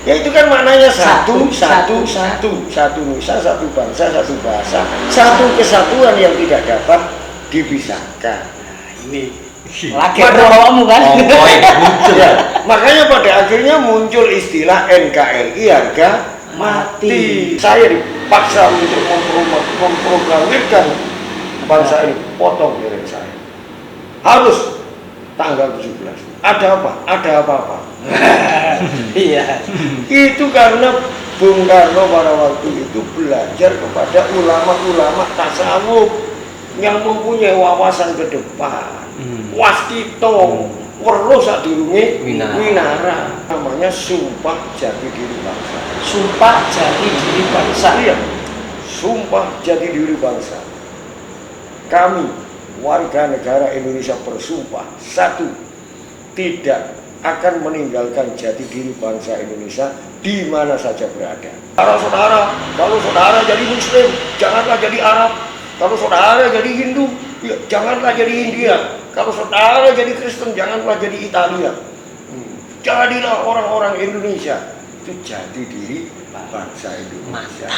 Ya itu kan maknanya satu Nusa, satu bangsa, satu bahasa, satu kesatuan yang tidak dapat dipisahkan. Ini lagi rohmu kan. Ya, makanya pada akhirnya muncul istilah NKRI harga mati. Saya dipaksa untuk memproklamirkan bangsa ini, potong dari saya. Harus tanggal 17. Ada apa? Ada apa-apa. Iya. Itu karena Bung Karno pada waktu itu belajar kepada ulama-ulama tasawuf yang mempunyai wawasan ke depan. Wastito, weruh sadurunge winara. Namanya sumpah jati diri bangsa. Sumpah jati diri bangsa. Iya. Sumpah jati diri bangsa. Kami warga negara Indonesia bersumpah, satu, tidak akan meninggalkan jati diri bangsa Indonesia di mana saja berada. Kalau saudara jadi Muslim, janganlah jadi Arab. Kalau saudara jadi Hindu, ya, janganlah jadi India. Kalau saudara jadi Kristen, janganlah jadi Italia. Jadilah orang-orang Indonesia. Itu jati diri bangsa Indonesia.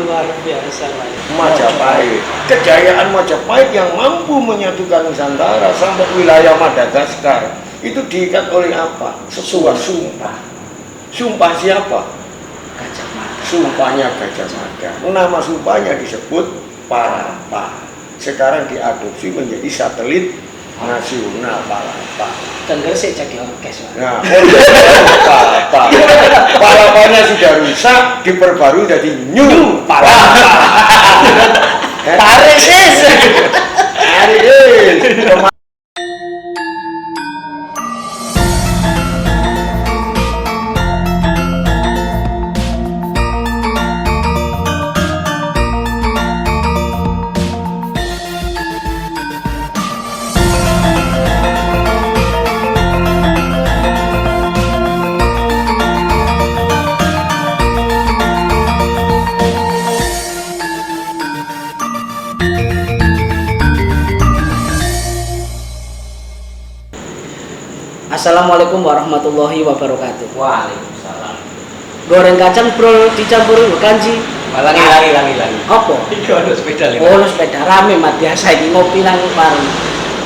Luar biasa. Majapahit, kejayaan Majapahit yang mampu menyatukan Nusantara sampai wilayah Madagaskar itu diikat oleh apa? Sebuah sumpah. Sumpah siapa? Gajah Mada. Sumpahnya Gajah Mada. Nama sumpahnya disebut Palapa. Sekarang diadopsi menjadi satelit nasional Palapa. Dan Gresik jadi orkes. Nah, Palapa. Palapanya sudah rusak, diperbarui jadi New Palapa. Tarik sis. Tarik. Assalamualaikum warahmatullahi wabarakatuh. Waalaikumsalam. Goreng kacang bro dicampur kanji. Lagi. Apa? Iki ono sepeda lho. Oh, sepeda rame mat biasa iki ngopi nang warung.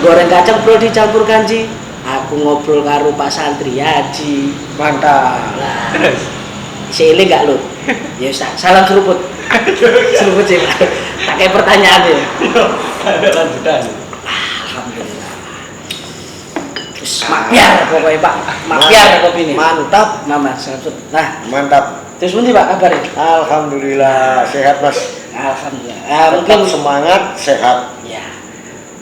Goreng kacang bro dicampur kanji. Aku ngobrol karo Pak Santri Haji. Mantap. Lah, Terus. Sile enggak lu? Ya salam seruput. Seruput sih. Tak kayak pertanyaan ya. Ada lanjutan. Alhamdulillah. Terus mapiar pokoknya Pak. Mapiar kopi ini. Mantap. Mama seruput. Nah, Mantap. terus nanti Pak kabarnya? Alhamdulillah sehat Mas. Alhamdulillah. Mungkin semangat sehat. Ya.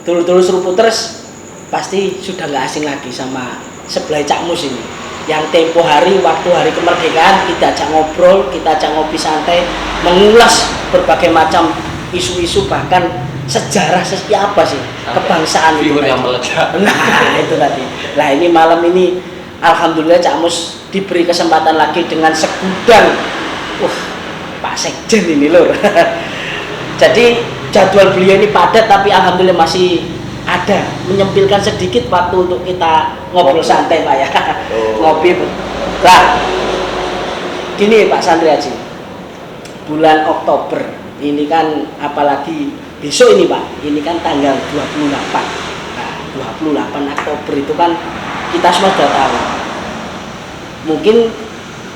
Dulu seruput terus pasti sudah nggak asing lagi sama sebelah Cak Mus ini. Yang tempo hari waktu hari kemerdekaan kita ajak ngobrol, kita ajak ngopi santai, mengulas berbagai macam isu-isu bahkan sejarah apa sih kebangsaan itu yang meledak. Nah itu tadi. Nah ini malam ini alhamdulillah Cak Mus diberi kesempatan lagi dengan segudang Pak Sekjen ini lho. Jadi jadwal beliau ini padat tapi alhamdulillah masih ada menyempilkan sedikit waktu untuk kita ngobrol santai Pak ya. Ngopi. Lah gini Pak Santri Haji, bulan Oktober ini kan apalagi besok ini Pak, ini kan tanggal 28. Nah, 28 Oktober itu kan kita semua sudah tahu. Mungkin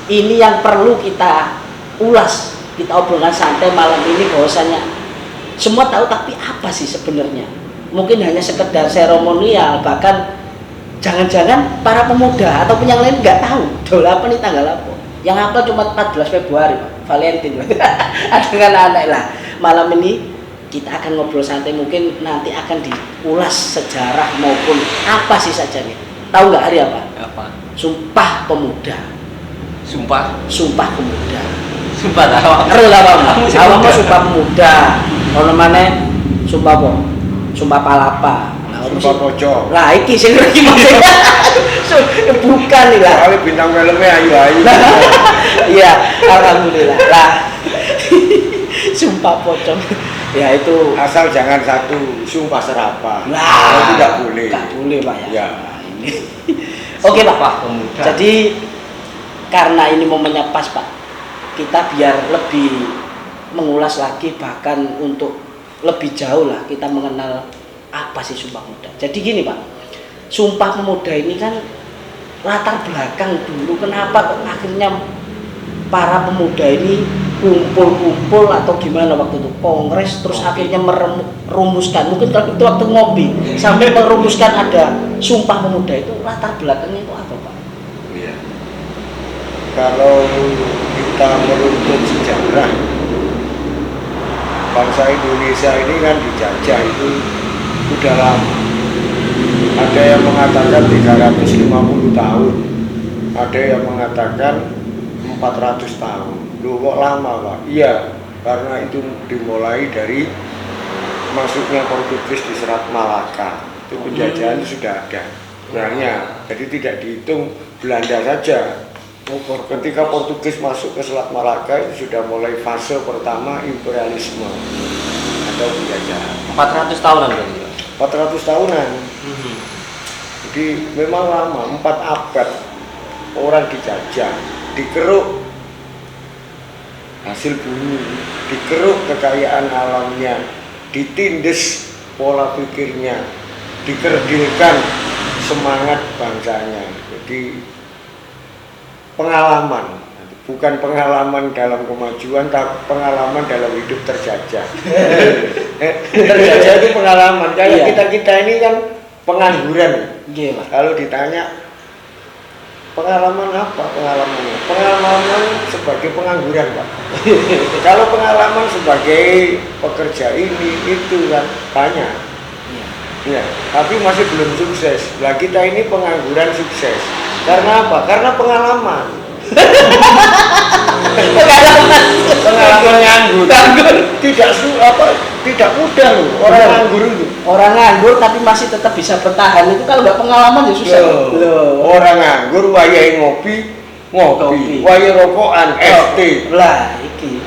ini yang perlu kita ulas, kita obrolkan santai malam ini bahwasanya semua tahu tapi apa sih sebenarnya? Mungkin hanya sekedar seremonial, bahkan jangan-jangan para pemuda ataupun yang lain nggak tahu 28 ini tanggal apa. Yang apa cuma 14 Februari Pak, Valentine. Ada kan anak lah. Malam ini kita akan ngobrol santai, mungkin nanti akan diulas sejarah maupun apa sih saja nih. Tahu nggak hari apa? Apa? Sumpah Pemuda. Sumpah Pemuda. Sumpah tahu. Ngerti lah Pak. Awam mah Sumpah Pemuda. Ono maneh Sumpah apa? Sumpah Palapa. Sumpah Pocong. Lah iki sing iki maksudnya. Bukan nih lah. Kali bintang filmnya ayu-ayu. Iya, alhamdulillah. Lah. Sumpah Pocong. Ya itu Asal jangan satu sumpah serapah. Nah, itu tidak boleh. Enggak boleh Pak ya. Ya. Nah, ini Oke Pak. Sumpah Pemuda. Jadi karena ini momennya pas Pak, kita biar lebih mengulas lagi, bahkan untuk lebih jauh lah kita mengenal apa sih Sumpah Pemuda. Jadi gini Pak, Sumpah Pemuda ini kan latar belakang dulu kenapa kok akhirnya para pemuda ini kumpul-kumpul atau gimana waktu itu kongres terus akhirnya merumuskan, mungkin itu waktu ngopi sampai merumuskan ada Sumpah Pemuda. Itu latar belakangnya itu apa Pak? Iya. Kalau kita meruntut sejarah, bangsa Indonesia ini kan dijajah itu sudah lama. Ada yang mengatakan 350 tahun, ada yang mengatakan 400 tahun. Loh kok lama Pak? Iya, karena itu dimulai dari masuknya Portugis di Selat Malaka. Itu penjajahan itu sudah ada banyak, jadi tidak dihitung Belanda saja. Ketika Portugis masuk ke Selat Malaka itu sudah mulai fase pertama imperialisme atau penjajahan. 400 tahunan berarti. 400 tahunan. Jadi memang lama, 4 abad orang dijajah, dikeruk hasil bumi, dikeruk kekayaan alamnya, ditindes pola pikirnya, dikerdilkan semangat bangsanya. Jadi pengalaman, bukan pengalaman dalam kemajuan, tapi pengalaman dalam hidup terjajah. Terjajah itu pengalaman. Kayak Iya. kita ini kan pengangguran. Iya Pak. Kalau ditanya pengalaman apa? Pengalaman sebagai pengangguran Pak. Kalau pengalaman sebagai pekerja ini itu kan banyak. Iya. Ya, tapi masih belum sukses. Lah kita ini pengangguran sukses. Karena apa? Karena pengalaman. Pengalaman nganggur. Tidak mudah loh orang nganggur itu. Orang nganggur tapi masih tetap bisa bertahan itu kalau nggak pengalaman ya susah. Loh. Orang nganggur wayahe ngopi, Ngopi. wayahe rokokan, ST. Lah iki.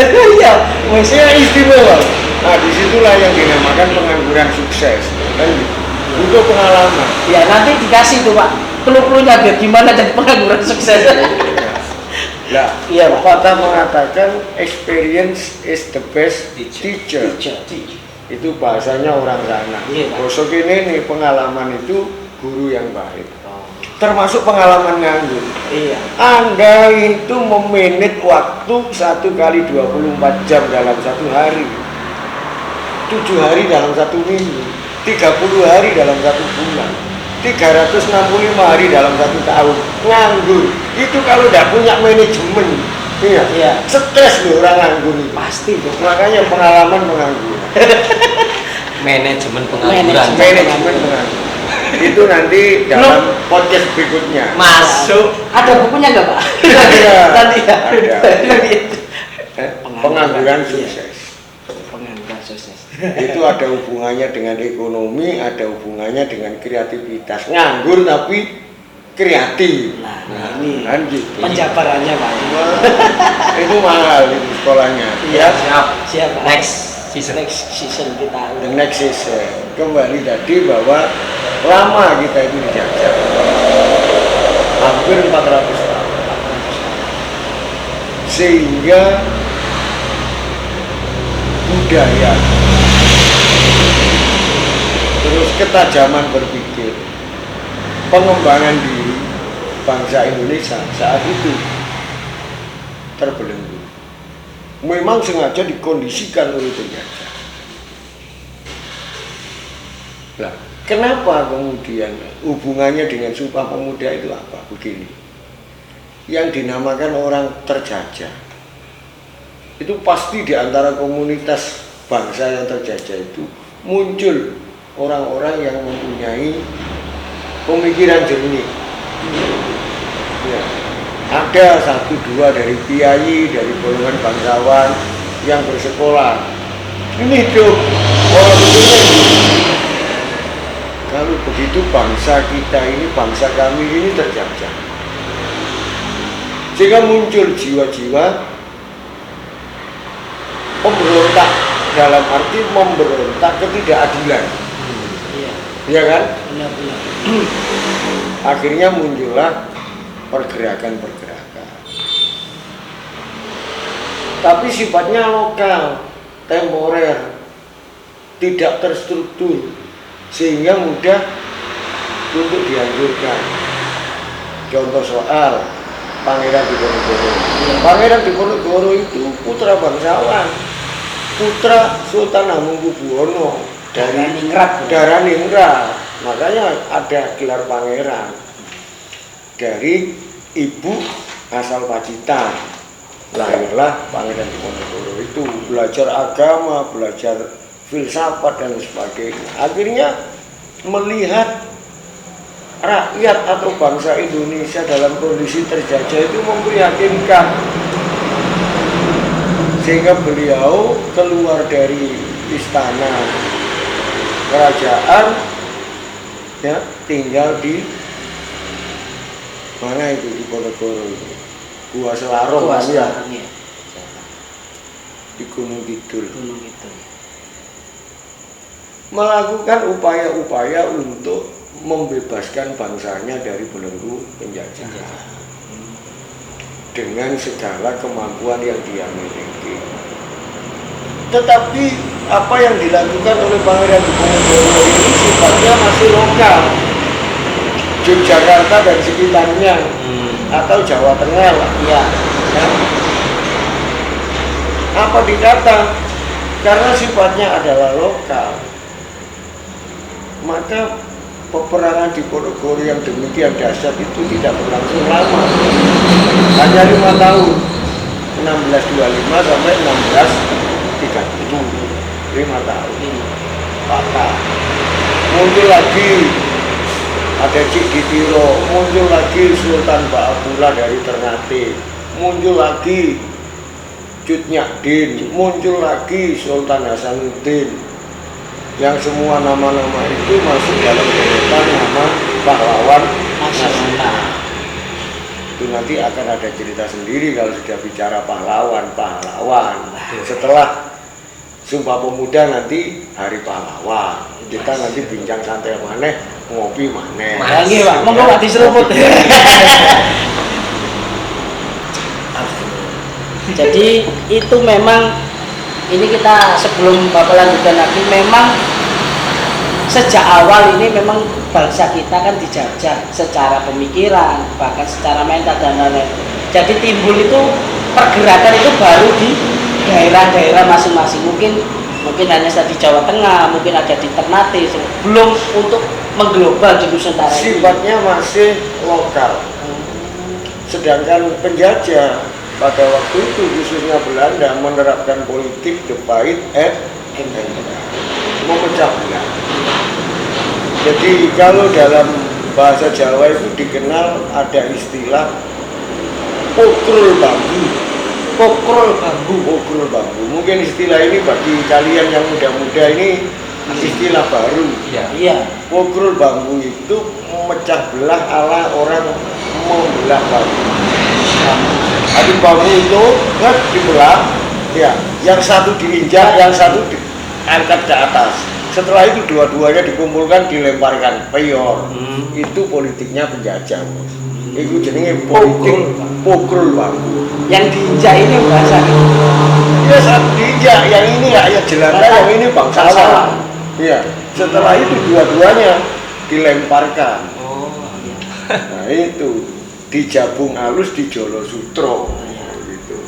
Iya, maksudnya istimewa. Nah, disitulah yang dinamakan pengangguran sukses. Dan butuh pengalaman. Ya nanti dikasih tuh Pak clue-cluenya biar gimana jadi pengangguran sukses. Lah, Iya, Pak. Pepatah mengatakan experience is the best teacher. Itu bahasanya orang sana. Iya, Pak. Bosok ini nih pengalaman itu guru yang baik. Termasuk pengalaman nganggur. Iya. Anda itu memanage waktu 1 kali 24 jam dalam 1 hari, 7 hari dalam 1 minggu, 30 hari dalam 1 bulan, 365 hari dalam 1 tahun. Nganggur itu kalau tidak punya manajemen, Iya. stres loh orang nganggur itu. Pasti tuh. Makanya pengalaman menganggur. Manajemen pengangguran. Manajemen menganggur. Itu nanti dalam podcast berikutnya. Masuk. Ada bukunya nggak Pak? Ada. Tadi ya. Ada. Pengangguran sukses. Pengangguran sukses. Itu ada hubungannya dengan ekonomi, ada hubungannya dengan kreativitas. Nganggur tapi kreatif. Nah, ini kan gitu. penjabarannya Pak. Itu mahal itu sekolahnya. Iya. Siap. Pak. Next season. Next season kita. The next season. Kembali tadi bahwa lama kita itu dijajah. Hampir 400 tahun. Sehingga budaya, terus ketajaman berpikir, pengembangan diri bangsa Indonesia saat itu terbelenggu. Memang sengaja dikondisikan oleh penjajah. Nah, kenapa kemudian hubungannya dengan Sumpah Pemuda itu apa? Begini, yang dinamakan orang terjajah itu pasti di antara komunitas bangsa yang terjajah itu muncul orang-orang yang mempunyai pemikiran jernih. Ya. Ada 1-2 dari kiai, dari golongan bangsawan yang bersekolah. Ini hidup orang betulnya hidup. Kalau begitu bangsa kita ini, bangsa kami ini terjajah. Sehingga muncul jiwa-jiwa pemberontak, dalam arti memberontak ketidakadilan. Iya. Iya kan? Benar-benar. Akhirnya muncullah pergerakan-pergerakan. Tapi sifatnya lokal, temporer, tidak terstruktur, sehingga mudah untuk dihancurkan. Contoh soal Pangeran Diponegoro. Pangeran Diponegoro itu putra bangsawan, putra Sultan Hamengkubuwono dari darah ningrat. Makanya ada gelar pangeran. Dari ibu asal Pacitan lahirlah Pangeran Diponegoro itu, belajar agama, belajar filsafat dan sebagainya. Akhirnya melihat rakyat atau bangsa Indonesia dalam kondisi terjajah itu memprihatinkan, sehingga beliau keluar dari istana kerajaan, ya, tinggal di mana itu, di Ponegoro itu, Gua Selarong, ya, di Gunung Kidul. Melakukan upaya-upaya untuk membebaskan bangsanya dari belenggu penjajahan dengan segala kemampuan yang dia miliki. Tetapi apa yang dilakukan oleh Pangeran Diponegoro ini sifatnya masih lokal, Yogyakarta dan sekitarnya, atau Jawa Tengah lah. Ya. Apa dikata? Karena sifatnya adalah lokal, maka peperangan Diponegoro yang demikian dahsyat itu tidak berlangsung lama, hanya 5 tahun, 1625 sampai 1630, 5 tahun. Patah. Muncul lagi ada Cik Ditiro, muncul lagi Sultan Ba'abullah dari Ternate, muncul lagi Cut Nyadin, muncul lagi Sultan Hasanuddin, yang semua nama-nama itu masuk dalam deretan nama pahlawan nasional. Itu nanti akan ada cerita sendiri kalau sudah bicara pahlawan. Setelah Sumpah Pemuda nanti Hari Pahlawan, kita nanti bincang santai maneh, ngopi maneh. Lagi Pak, monggo Pak diseruput. Jadi itu memang, ini kita sebelum Bapak lanjutkan lagi, memang sejak awal ini memang bangsa kita kan dijajah secara pemikiran, bahkan secara mental dan lain-lain. Jadi timbul itu pergerakan itu baru di daerah-daerah masing-masing, mungkin hanya di Jawa Tengah, mungkin ada di Ternate, belum untuk mengglobal di Nusantara. Sifatnya masih lokal. Sedangkan penjajah pada waktu itu, khususnya Belanda, menerapkan politik divide and conquer, memecah belah. Jadi kalau dalam bahasa Jawa itu dikenal ada istilah pokrul bambu. Mungkin istilah ini bagi kalian yang muda-muda ini istilah baru. Iya. Pokrul bambu itu memecah belah ala orang membelah bambu. Ada bambu itu dibelah, ya, yang satu diinjak, yang satu diangkat ke atas. Setelah itu dua-duanya dikumpulkan, dilemparkan peyor. Itu politiknya penjajah. Itu jenenge politik pokrul bambu. Yang diinjak ini bahasa. Ya, saat diinjak, yang ini rakyat jelata, yang ini bangsawan. Iya. Setelah itu dua-duanya dilemparkan. Nah itu dijabung halus di Jolo Sutro. Gitu.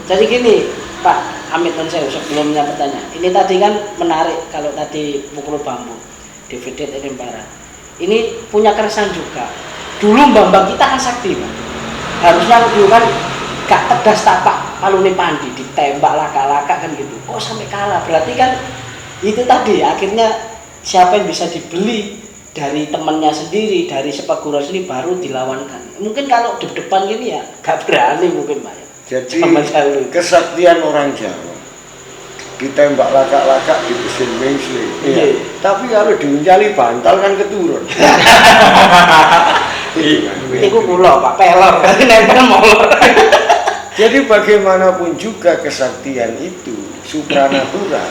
Jadi gini, Pak Amit dan saya sebelumnya bertanya. Ini tadi kan menarik kalau tadi pukul bambu, DVD Lempara. Ini punya keresahan juga. Dulu mbak-mbak kita kan sakti, Pak. Harusnya dulu kan gak tegas tapak palune pandi, ditembak laka-laka kan gitu. Oh sampai kalah, berarti kan itu tadi akhirnya siapa yang bisa dibeli dari temannya sendiri, dari sepaguran sendiri baru dilawankan. Mungkin kalau di depan gini ya gak berani mungkin Pak. Jadi kesaktian orang Jawa ditembak laka-laka di mesin mengsle. Iya. Tapi kalau diuncali bantal kan keturun. Itu kula Pak pelor, nempel molor. Jadi bagaimanapun juga kesaktian itu supranatural,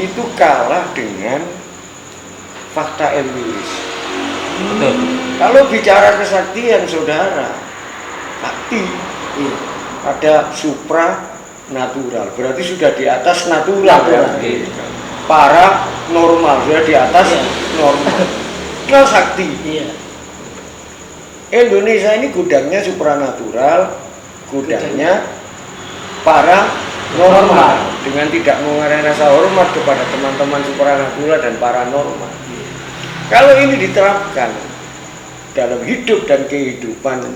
itu kalah dengan fakta empiris. Betul. Kalau bicara kesaktian saudara, sakti ada supra natural, berarti sudah di atas natural ya. Para normal sudah di atas normal. Kalau sakti, Indonesia ini gudangnya supranatural, gudangnya para normal, dengan tidak mengurangi rasa hormat kepada teman-teman supranatural dan paranormal. Kalau ini diterapkan dalam hidup dan kehidupan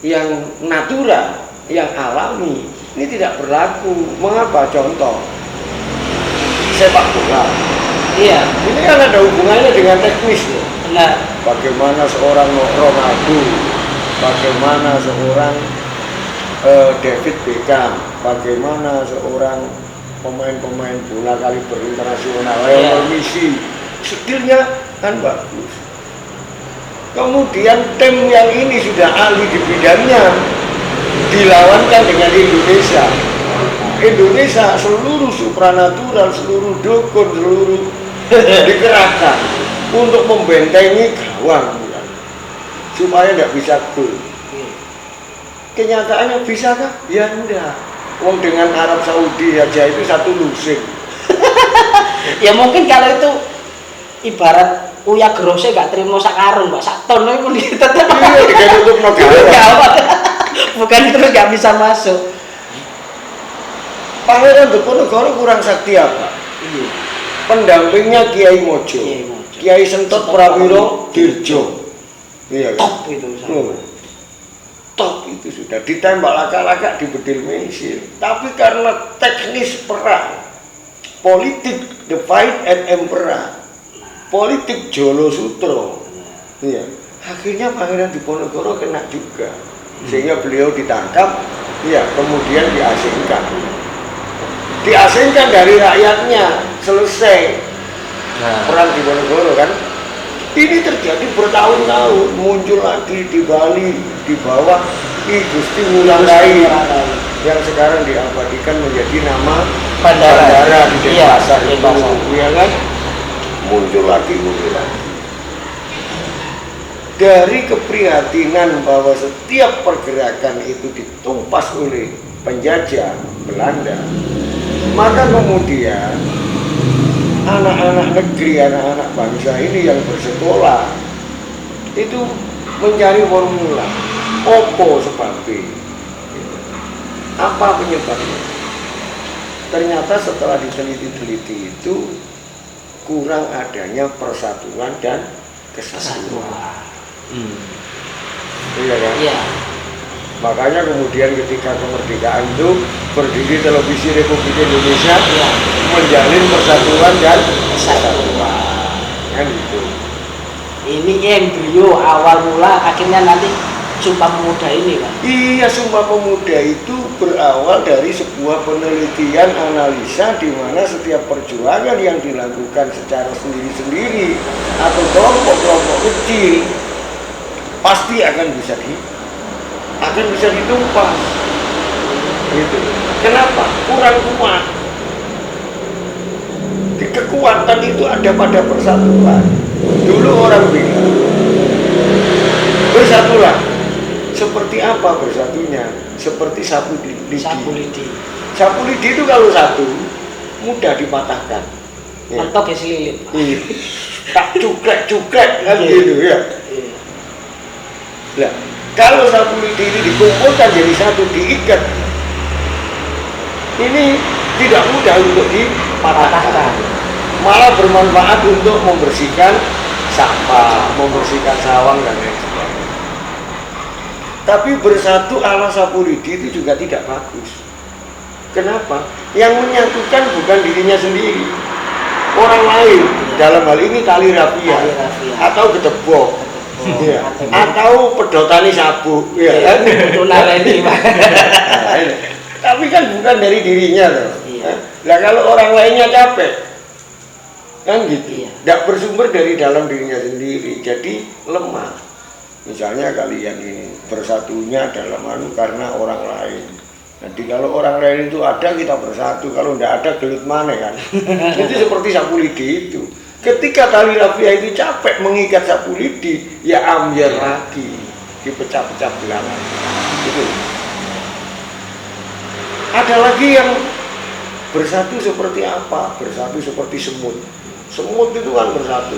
yang natural, yang alami, ini tidak berlaku. Mengapa? Contoh sepak bola. Iya. Ini kan ada hubungannya dengan teknis loh. Benar. Bagaimana seorang Ronaldo, bagaimana seorang David Beckham, bagaimana seorang pemain-pemain bola kaliber internasional, Lionel Messi, skillnya kan bagus. Kemudian tim yang ini sudah ahli di bidangnya dilawankan dengan Indonesia. Indonesia seluruh supranatural, seluruh dukun, seluruh dikerahkan untuk membentengi gawang supaya tidak bisa gol. Kenyataannya bisakah? Ya enggak. Wong dengan Arab Saudi aja itu satu lusin. Ya mungkin kalau itu ibarat Uya Grose gak terima sakarung, Mbak, sak ton itu tetap. Iya, ditutup negara. Bukan terus gak bisa masuk. Pangeran Diponegoro kurang sakti apa? Pendampingnya Kiai Mojo, Kiai Sentot Prawiro Dirjo. Iya, top itu. Top itu sudah ditembak laka-laka di bedil misil. Tapi karena teknis perang, politik divide and emperor, politik Jolo Sutro, iya, akhirnya Pangeran Diponegoro kena juga, sehingga beliau ditangkap, iya, kemudian diasingkan dari rakyatnya, selesai perang Diponegoro kan. Ini terjadi bertahun-tahun, muncul lagi di Bali, di bawah Ki Gusti Ngurah Rai yang sekarang diabadikan menjadi nama bandara di Denpasar itu, ya kan? Muncul lagi. Dari keprihatinan bahwa setiap pergerakan itu ditumpas oleh penjajah Belanda, maka kemudian anak-anak negeri, anak-anak bangsa ini yang bersekolah itu mencari formula opo sebabnya, apa penyebabnya. Ternyata setelah diteliti-teliti itu kurang adanya persatuan dan kesatuan. Iya kan? Iya. Makanya kemudian ketika kemerdekaan itu berdiri Televisi Republik Indonesia menjalin persatuan dan kesatuan. Kan gitu. Ini embrio awal mula, akhirnya nanti Sumpah Pemuda ini, Pak. Iya, Sumpah Pemuda itu berawal dari sebuah penelitian analisa di mana setiap perjuangan yang dilakukan secara sendiri-sendiri atau kelompok-kelompok kecil pasti akan bisa ditumpas. Gitu. Kenapa? Kurang kuat. Kekuatan itu ada pada persatuan. Dulu orang bilang, bersatulah. Seperti apa bersatunya? Seperti sapu lidi. Sapu lidi itu kalau satu mudah dipatahkan. Mentok ya selilit. Iya. Tak cukrek kan gitu ya. Nah, kalau sapu lidi ini dikumpulkan jadi satu, diikat, ini tidak mudah untuk dipatahkan. Malah bermanfaat untuk membersihkan sampah, membersihkan sawang dan lain sebagainya. Tapi bersatu ala sapu lidi itu juga tidak bagus. Kenapa? Yang menyatukan bukan dirinya sendiri, orang lain. Dalam hal ini tali rafia atau gedebok, ya. Atau pedotani sabu, ya kan? Tapi kan bukan dari dirinya loh. Nah kalau orang lainnya capek, kan gitu. Tidak bersumber dari dalam dirinya sendiri, jadi lemah. Misalnya kalian ini bersatunya dalam karena orang lain. Nanti kalau orang lain itu ada kita bersatu, kalau tidak ada gelut mana kan. Itu seperti sapu lidi itu. Ketika tali rafia itu capek mengikat sapu lidi, ya ambil lagi, dipecah-pecah belalang. Gitu. Ada lagi yang bersatu seperti apa? Bersatu seperti semut. Semut itu kan bersatu.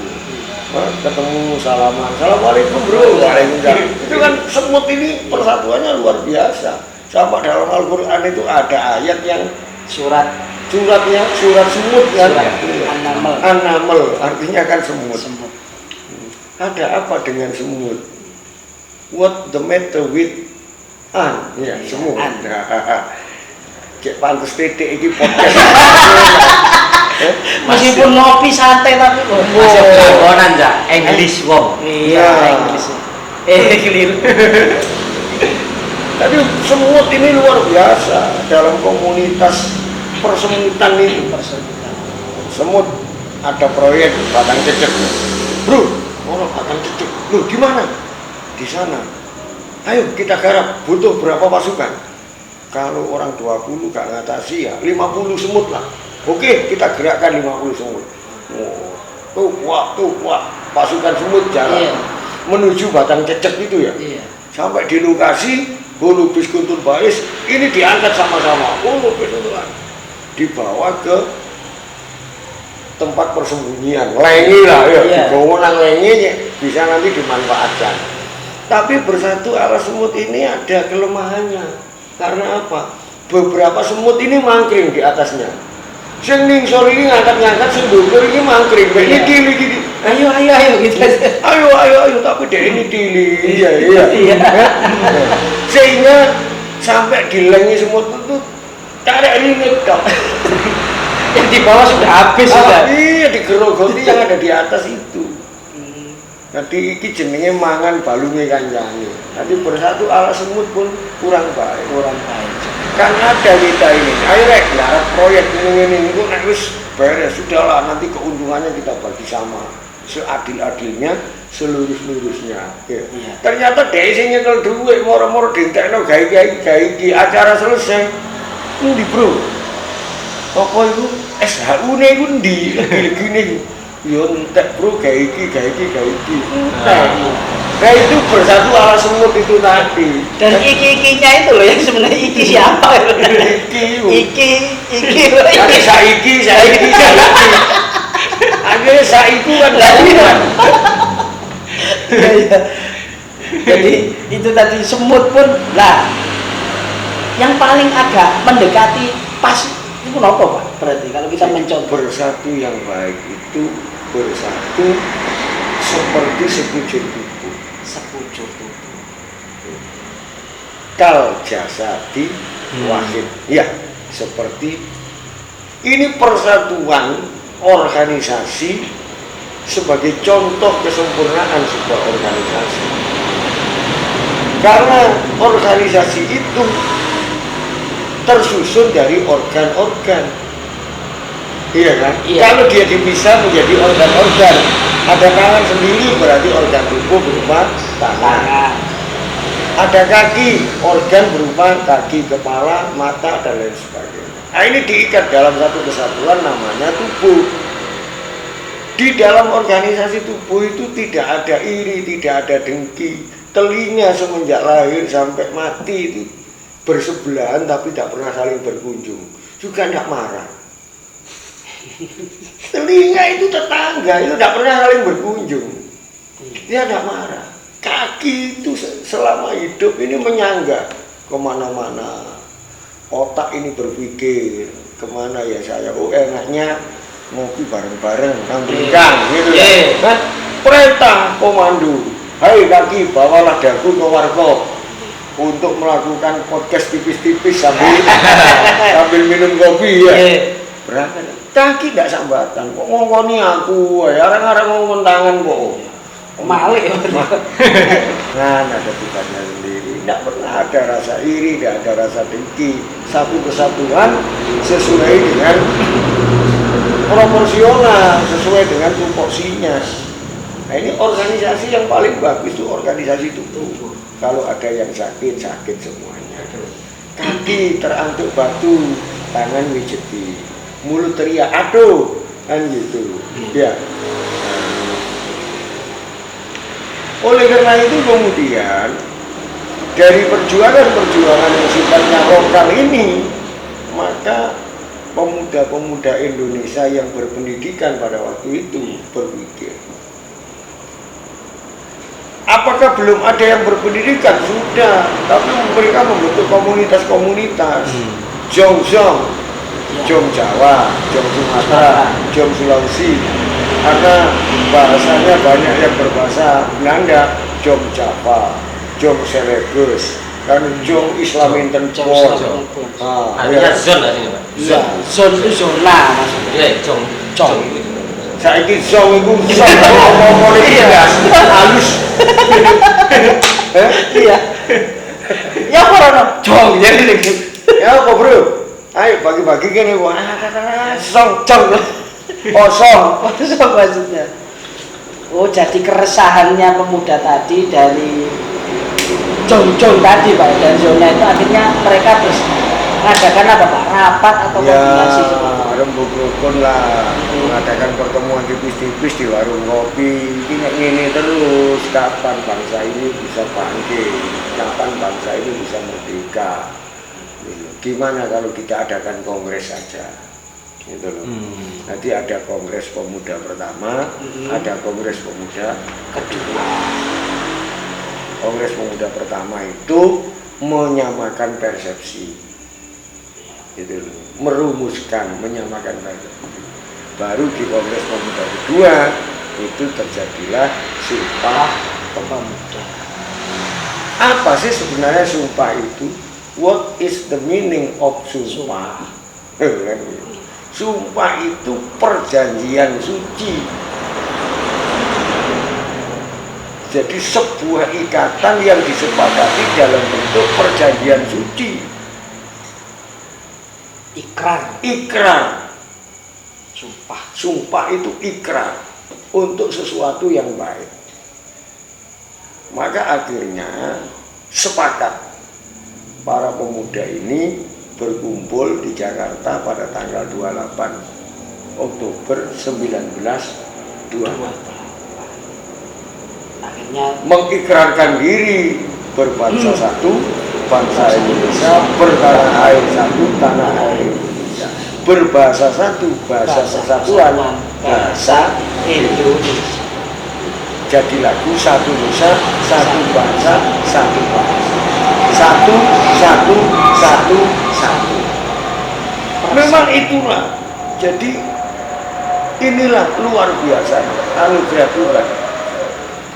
Ketemu salaman, assalamualaikum bro, waalaikumsalam. Itu kan semut ini persatuannya luar biasa. Sama dalam Al-Quran itu ada ayat yang surat semut kan, an-naml artinya kan semut. Ada apa dengan semut? What the matter with an? Ya, semut. Kayak pantes titik ini podcast. Meskipun ngopi santai tapi masih kelakonan ya, English wong. Iya, English. Keliru. Tapi semut ini luar biasa dalam komunitas persemutan ini. Semut ada proyek batang cecek. Bro, orang batang cecek. Loh, di mana? Di sana. Ayo kita garap. Butuh berapa pasukan? Kalau orang 20 gak ngatasi ya 50 semut lah. Oke, kita gerakkan 50 semut. Tuh kuat, pasukan semut jalan menuju batang cecek itu ya. Sampai di lokasi Hulu bis kuntul bais ini diangkat sama-sama. Hulu bis kuntul dibawa ke tempat persembunyian, lengi lah ya, dibawa nang lenginya bisa nanti dimanfaatkan. Tapi bersatu ala semut ini ada kelemahannya. Karena apa? Beberapa semut ini mangkring di atasnya. Sing ning sore ini ngangkat-ngangkat sing dhuwur iki mangkring. Ini dili iki. Ayo gitu. Ayo tapi dek ini dili. Iya. Sehingga sampai di lengi semut itu tarik ringit dong. Yang di bawah sudah habis sudah. Iya, digerogoti yang ada di atas itu. Nanti iki jenenge mangan balunge kancane. Nanti bersatu ala semut pun kurang baik. Kan ada kita ini. Ayo rek, garap proyek ini itu nek wis beres sudahlah, nanti keuntungannya kita bagi sama. Seadil-adilnya, seluruh-seluruhnya. Ya. Ternyata dhek sing nyekel dhuwit moro-moro dientekno gawe iki acara selesai. Endi, Bro? Apa itu? SHU-ne iku ndi? Gini. Yo entek bro, gawe iki. Nah itu bersatu ala semut itu tadi. Dan iki-ikinya itu loh yang sebenarnya iki siapa? Iki. Saiki. Akhirnya saiku kan lawan. Iya. Jadi itu tadi semut pun lah. Yang paling agak mendekati pas itu apa Pak? Berarti kalau kita mencoba bersatu yang baik itu bersatu seperti sekujur tubuh. Kal jasadi wahid. Ya, seperti ini persatuan organisasi sebagai contoh kesempurnaan sebuah organisasi. Karena organisasi itu tersusun dari organ-organ. Iya kan? Iya. Kalau dia dipisah menjadi organ-organ, ada tangan sendiri berarti organ tubuh berupa tangan. Ada kaki, organ berupa kaki, kepala, mata, dan lain sebagainya. Nah ini diikat dalam satu kesatuan namanya tubuh. Di dalam organisasi tubuh itu tidak ada iri, tidak ada dengki. Telinga semenjak lahir sampai mati itu bersebelahan tapi tidak pernah saling berkunjung. Juga tidak marah. Telinga itu tetangga, itu tidak pernah saling berkunjung. Dia tidak marah. Kaki itu selama hidup ini menyangga kemana-mana. Otak ini berpikir kemana ya saya. Oh enaknya ngopi bareng-bareng, nanggung gitu ya. Kan perintah komando. Hai kaki, bawalah dagu ke warkop untuk melakukan podcast tipis-tipis sambil minum kopi ya. Berangkat. Kaki tidak sambatan. Kok ngongkoni aku? Ya orang-orang ngomong tangan kok. Malik. Nah, ada tugasnya sendiri. Tidak pernah ada rasa iri, tidak ada rasa dengki. Satu kesatuan sesuai dengan proporsional, sesuai dengan tupoksinya. Nah, ini organisasi yang paling bagus itu organisasi tubuh. Kalau ada yang sakit semuanya. Kaki terantuk batu, tangan mijeti, mulut teriak aduh. kan gitu. Ya. Oleh karena itu kemudian dari perjuangan yang sifatnya lokal ini, maka pemuda-pemuda Indonesia yang berpendidikan pada waktu itu berpikir, apakah belum ada yang berpendidikan? Sudah, tapi mereka membentuk komunitas-komunitas. Jong, Jong Jawa, Jong Sumatera, Jong Sulawesi. Karena bahasanya banyak yang berbahasa Belanda, Jong Java, Jong Celebes, kan Jong Islaminten Pon. Artinya zone lah sini Pak. Iya, zone itu zona maksudnya. Iya, Jong. Saiki zong iku ngomong iki halus. Iya. Ya apa ono jong jadi iki. Ya apa, Bro? Ayo bagi-bagi kene kok. Zong jong. Kosong maksudnya. Oh, jadi keresahannya pemuda tadi dari jong-jong tadi Pak, dan zona itu akhirnya mereka mengadakan apa Pak? Rapat atau kombinasi? Rembuk rukun lah, mengadakan pertemuan tipis-tipis di warung kopi. Ini terus, kapan bangsa ini bisa bangkit, kapan bangsa ini bisa merdeka. Gimana kalau kita adakan kongres saja, gitu loh. Nanti ada kongres pemuda pertama, ada kongres pemuda kedua. Kongres pemuda pertama itu menyamakan persepsi, gitu loh. Merumuskan, menyamakan persepsi. Baru di kongres pemuda kedua itu terjadilah Sumpah Pemuda. Apa sih sebenarnya sumpah itu? What is the meaning of sumpah? Sumpah itu perjanjian suci. Jadi sebuah ikatan yang disepakati dalam bentuk perjanjian suci. Ikrar. Sumpah itu ikrar untuk sesuatu yang baik. Maka akhirnya sepakat para pemuda ini berkumpul di Jakarta pada tanggal 28 Oktober 1928. Akhirnya mengikrarkan diri berbangsa satu, bangsa Indonesia, bertanah air satu, tanah air Indonesia, berbahasa satu, bahasa persatuan, bahasa Indonesia. Jadi lagu satu Nusa, satu bangsa, satu bangsa. Satu. Memang itulah. Jadi inilah luar biasa anugerah Tuhan.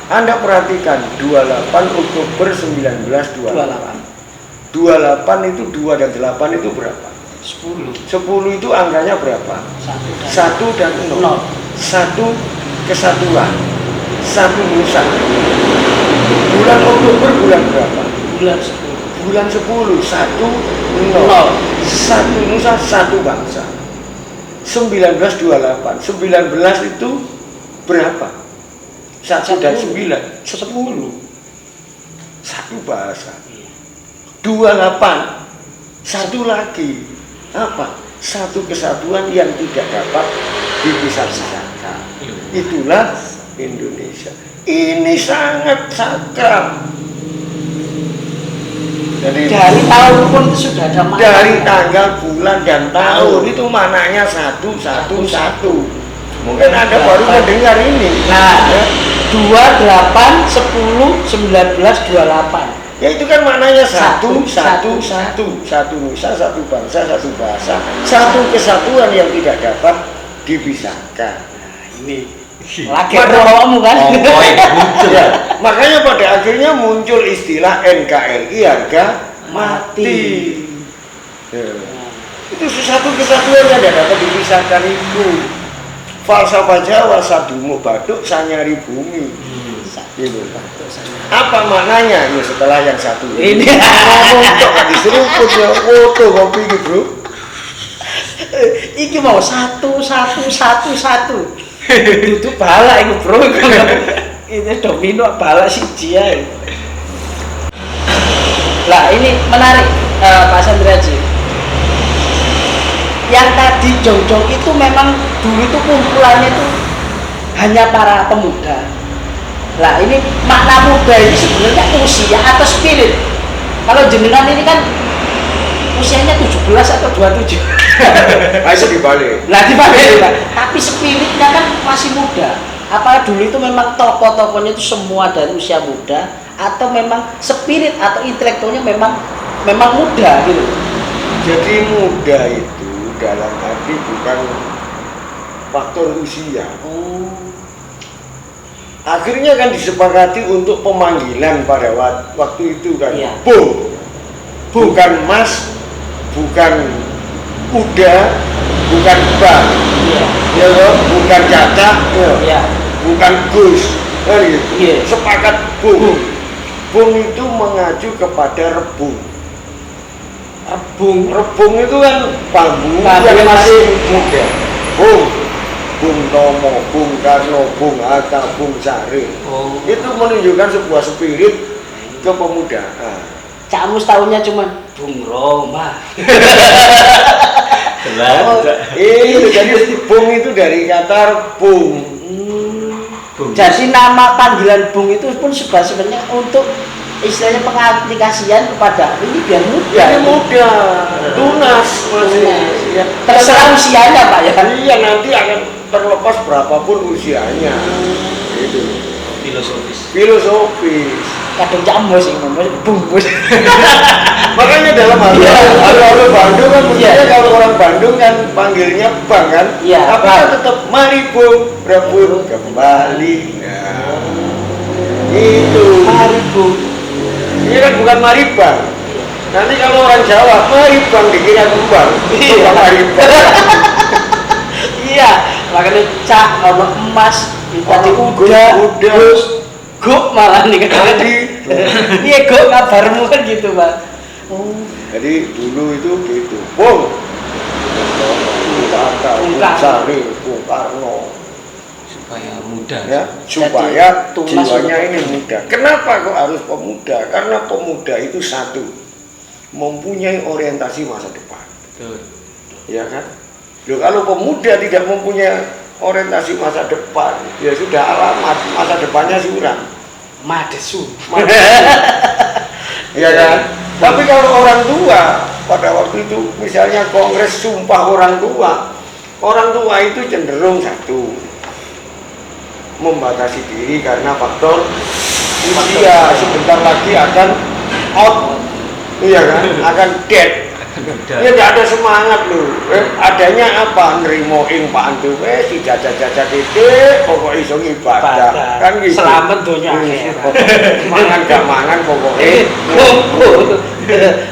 Anda perhatikan 28 Oktober 1928. 28 itu 2 dan 8 itu berapa? 10 itu angkanya berapa? 1 dan 0. 1 kesatuan. 1 Nusa. Bulan Oktober bulan berapa? Bulan 10, 1, 0, 1 Nusa, 1 bangsa. 1928, 19 itu berapa? 1 dan 9, 10. 1 bahasa. 28, 1 lagi. Apa? 1 kesatuan yang tidak dapat dipisah-pisahkan. Itulah Indonesia. Ini sangat sakral. Jadi, dari tahun pun itu sudah ada makna. Dari tanggal, bulan, dan tahun itu maknanya 111. Mungkin Anda baru mendengar ini. Nah, 28, 10, 19, 28. Ya itu kan maknanya 111. 1 Nusa, 1 bangsa, 1 bahasa, 1 kesatuan yang tidak dapat dipisahkan. Nah, ini lagi ngomong kan? Ya, makanya pada akhirnya muncul istilah NKRI harga mati. Ya. Itu satu kesatuan yang tidak dapat dipisahkan itu. Falsafah Jawa sadumu baduk sanyari bumi. Gitu. Apa maknanya? Ya setelah yang satu ini ngomong tok diseruput ya foto kopi iki, Bro. Iki mau 1. Itu balak itu bro, ini domino balak siji ae. Lah ini menarik Pak Sandraji. yang tadi jongjong itu memang dulu itu kumpulannya itu hanya para pemuda. Lah ini makna muda ini sebenarnya usia atau spirit. Kalau jenengan ini kan usianya 17 atau 27. Itu dibalik. Nah dibalik Pak. Tapi spiritnya kan masih muda. Apa dulu itu memang tokoh-tokohnya itu semua dari usia muda atau memang spirit atau intelektualnya memang muda gitu. Jadi muda itu dalam arti bukan faktor usia. Akhirnya kan disepakati untuk pemanggilan pada waktu itu kan, iya. Bung, bukan Mas, bukan Uda, bukan Bang, Iya. ya loh, bukan Caca, ya. Iya. Bukan Gus, kan gitu. Iya. Sepakat Bung. Bung itu mengacu kepada rebung. Rebung itu kan bambu yang masih muda. Bung Tomo, Bung Karno, Bung Hatta, Bung Sari. Itu menunjukkan sebuah spirit kepemudaan. Cak Mus tahunya cuma Bung Roma. Jadi Bung itu dari kata rebung. Jadi nama panggilan Bung itu pun sebenarnya untuk istilahnya pengaplikasian kepada ini biar muda. Ya muda, tunas masih. Ya. Terserah usianya Pak ya. Iya nanti akan terlepas berapapun usianya. Itu filosofis. Kadang Cak Mus ini bungkus. Makanya dalam hal Bandung kan mestinya kalau orang Bandung kan panggilnya Bang kan. Iya. Tapi kan tetap mari Bung, rebut kembali. Nah, itu. Mari Bung. Ini kan bukan mari Bang. Nanti kalau orang Jawa mari Bang dikira kembang. Itu mari Bang. Iya, makanya Cak, ono emas, tadi udah, terus guk malah nih kan. Iya guk kabarmu kan gitu Pak. Jadi dulu itu gitu. Bung Hatta, Bung Sari, Bung Karno. Supaya muda. Ya, supaya jiwanya ini muda. Kenapa kok harus pemuda? Karena pemuda itu satu, mempunyai orientasi masa depan. Betul. Ya kan? Loh, kalau pemuda tidak mempunyai orientasi masa depan, ya sudah alamat masa depannya suram. Madesu. Iya kan? Tapi kalau orang tua pada waktu itu misalnya kongres sumpah orang tua itu cenderung satu, membatasi diri karena faktor usia, sebentar lagi akan out, iya kan? Akan dead. Ya tidak ada semangat loh. Adanya apa? Nerimoin Pak Andu, si jaja-jaja titik, pokok iso ibadah. Kan gitu. Selamat dunia akhirat. Mangan gak mangan pokoknya. Ngumpul.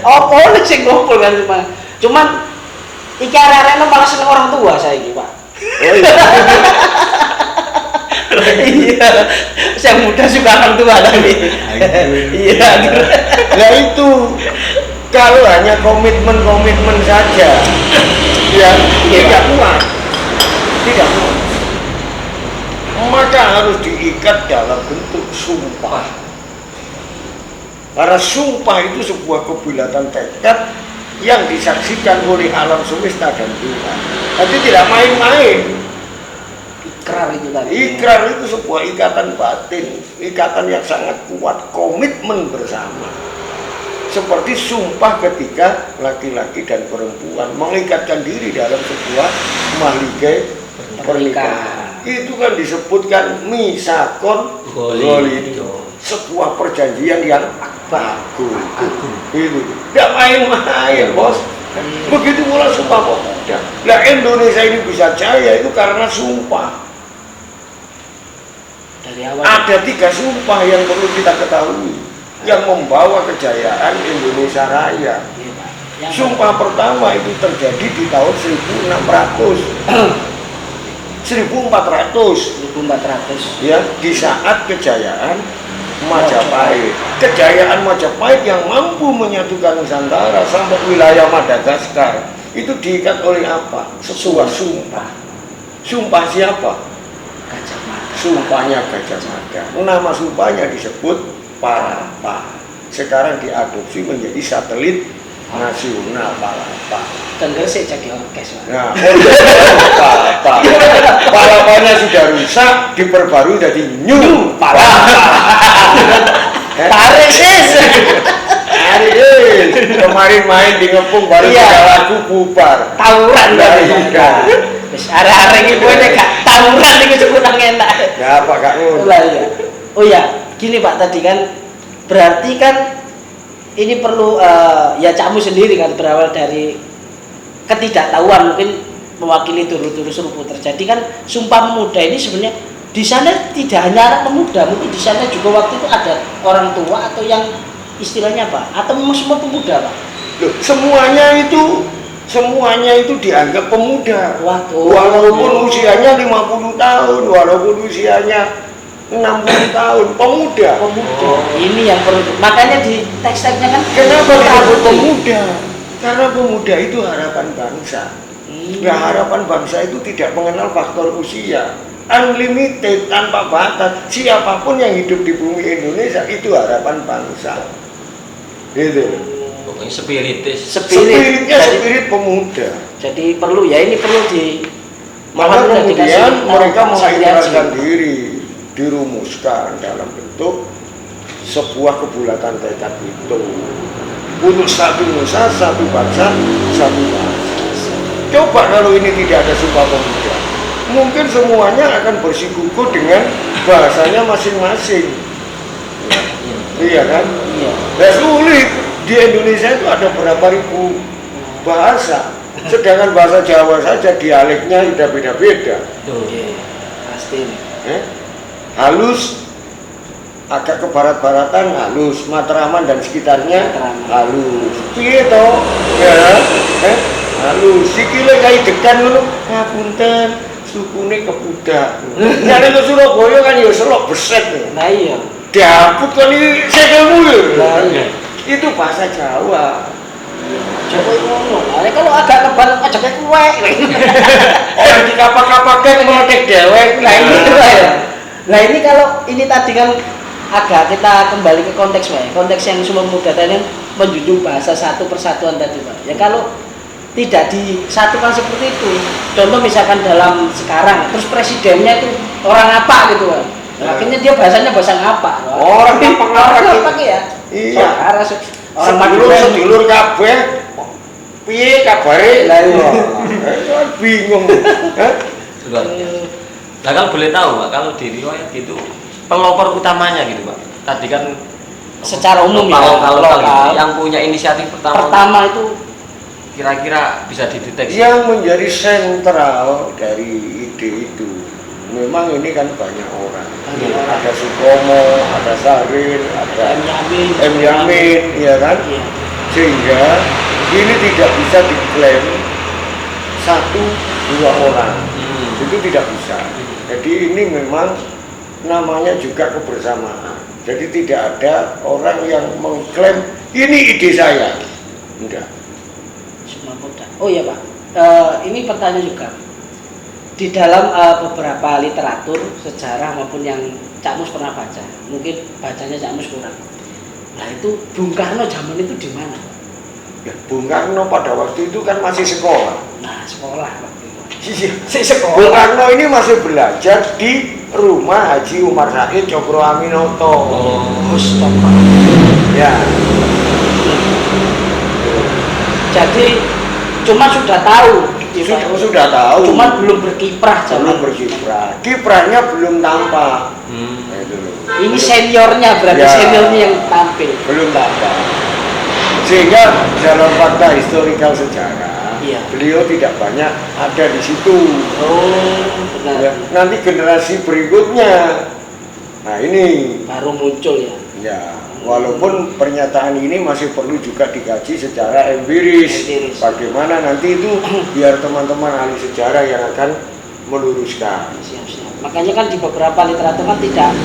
Apa sih ngumpul kan cuman iki arek-arek malah seneng orang tua saya iki, Pak. Oh iya. Iya. Saya muda suka orang tua tapi. Iya. Nah itu kalau hanya komitmen saja, ya tidak kuat, maka harus diikat dalam bentuk sumpah. Karena sumpah itu sebuah kebulatan tekad yang disaksikan oleh alam semesta dan Tuhan. Tapi tidak main-main. Ikrar itu tadi. Ikrar itu sebuah ikatan batin, ikatan yang sangat kuat, komitmen bersama. Seperti sumpah ketika laki-laki dan perempuan mengikatkan diri dalam sebuah mahligai pernikahan. Itu kan disebutkan misakon golido, sebuah perjanjian yang agung. Itu tidak main-main, bos. Begitu pula sumpah pemuda. Nah, Indonesia ini bisa jaya itu karena sumpah. Dari awal Ada 3 sumpah yang perlu kita ketahui yang membawa kejayaan Indonesia Raya. Sumpah pertama itu terjadi di tahun 1400 ya, di saat kejayaan Majapahit. Kejayaan Majapahit yang mampu menyatukan Nusantara sampai wilayah Madagaskar itu diikat oleh apa? Sebuah sumpah. Sumpah siapa? Gajah Mada. Sumpahnya Gajah Mada. Nama sumpahnya disebut Parapa. Sekarang diadopsi menjadi satelit nasional Palapa. Dan Gresik jadi orkes. Pak. Nah, Palapa. Palapanya sudah rusak, diperbarui jadi New Palapa. Tarik sis. Kemarin main di Ngepung baru tiga lagu bubar. Tawuran Nah, tadi. iya. Wis arek-arek iki kowe nek gak tawuran iki kurang enak. Ya apa Kak Nun? Lah iya. Oh ya, gini Pak tadi kan berarti kan ini perlu ya Cakmu sendiri kan berawal dari ketidaktahuan mungkin mewakili turu-turu serupu terjadi kan Sumpah Pemuda ini sebenarnya di sana tidak hanya anak pemuda, mungkin di sana juga waktu itu ada orang tua atau yang istilahnya apa? Atau memang semua pemuda Pak? Loh, semuanya itu dianggap pemuda. Waduh. Walaupun usianya 50 tahun, walaupun usianya 60 tahun, pemuda. Pemuda. Ini yang perlu. Makanya di teks-teksnya kan Kenapa disebut betul. pemuda? Karena pemuda itu harapan bangsa. Nah, harapan bangsa itu tidak mengenal faktor usia. Unlimited, tanpa batas. Siapapun yang hidup di bumi Indonesia itu harapan bangsa. Gitu. Pokoknya spiritis. Spiritnya spirit pemuda. Jadi perlu ya ini perlu di Maka Makanya kemudian dikasih tahu mereka Pak mengikrarkan Sandiaga. diri, dirumuskan dalam bentuk sebuah kebulatan tekad itu untuk satu nusa, satu bangsa, satu bangsa. Coba kalau ini tidak ada Sumpah Pemuda, mungkin semuanya akan bersikukuh dengan bahasanya masing-masing. Iya kan? Iya. Ya sulit. Di Indonesia itu ada berapa ribu bahasa, sedangkan bahasa Jawa saja dialeknya sudah beda-beda. Iya. Pasti ini. Halus, agak ke barat-baratan halus, Matraman dan sekitarnya Matraman. halus. Piye to? Ya, halus. Sikile kayak dekan ngono, ngapunten, sukune kebudak. Nyari ke Surabaya kan ya selok beset. Nah iya. Diaput kali sekelmu ya. Nah iya. Itu bahasa Jawa. Jawa itu ngono. Nah, kalau agak kebal aja kayak kue. Orang dikapak-kapakkan meletek dewek. Nah ini ya. Nah ini kalau ini tadi kan agak kita kembali ke konteks Pak. Konteks yang Sumpah Pemuda tadi menjunjung bahasa satu persatuan tadi Pak. Ya kalau tidak disatukan seperti itu, contoh misalkan dalam sekarang, terus presidennya itu orang apa gitu Pak. Akhirnya dia bahasanya bahasa ngapa? Orang apa ya? Iya. Orang sedulur kabeh. Piye kabare? Lah iya. Bingung. Luar biasa. Nah kalau boleh tahu Pak, kalau di riwayat gitu pelopor utamanya gitu Pak. Tadi kan secara umum ya, lokal lokal. gitu, yang punya inisiatif Pertama itu kira-kira bisa dideteksi. Yang menjadi sentral dari ide itu memang ini kan banyak orang. Ada Sukomo, ada Sarin, ada M. Yamin, ya kan? Iya. Sehingga ini tidak bisa diklaim satu dua orang. Itu tidak bisa. Jadi ini memang namanya juga kebersamaan. Jadi tidak ada orang yang mengklaim ini ide saya. Enggak. Sumpah Pemuda. Oh iya Pak. Ini pertanyaan juga. Di dalam beberapa literatur sejarah maupun yang Cakmus pernah baca, mungkin bacanya Cakmus kurang. Nah itu Bung Karno zaman itu di mana? Ya, Bung Karno pada waktu itu kan masih sekolah. Nah sekolah waktu itu. Iya. Bung Karno ini masih belajar di rumah Haji Umar Said Cokro Aminoto. Ya. Jadi cuma sudah tahu. Sudah tahu. Cuma belum berkiprah zaman. Belum berkiprah. Kiprahnya belum tampak. Nah, itu loh. Ini seniornya berarti Ya. seniornya yang tampil. Belum tampak. Sehingga dalam fakta historikal sejarah, Iya. beliau tidak banyak ada di situ. Oh benar. Ya, nanti generasi berikutnya. Nah ini. Baru muncul ya. Ya, walaupun pernyataan ini masih perlu juga dikaji secara empiris. Bagaimana nanti itu biar teman-teman ahli sejarah yang akan meluruskan. Siap-siap. Makanya kan di beberapa literatur kan tidak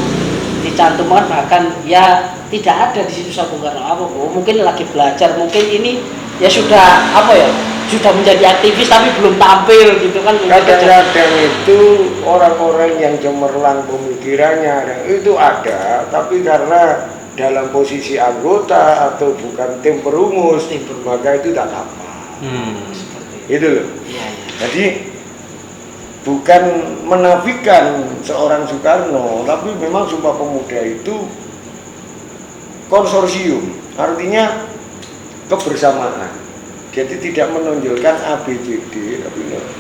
dicantumkan, bahkan ya tidak ada di situ Bung Karno. Apa? Oh, mungkin lagi belajar, mungkin ini ya sudah apa ya? Sudah menjadi aktivis tapi belum tampil gitu kan. Kadang-kadang itu orang-orang yang cemerlang pemikirannya itu ada, tapi karena dalam posisi anggota atau bukan tim perumus, maka itu tak apa. Itu loh. Iya. Jadi bukan menafikan seorang Soekarno, tapi memang Sumpah Pemuda itu konsorsium, artinya kebersamaan. Jadi tidak menonjolkan ABCD, tapi bareng.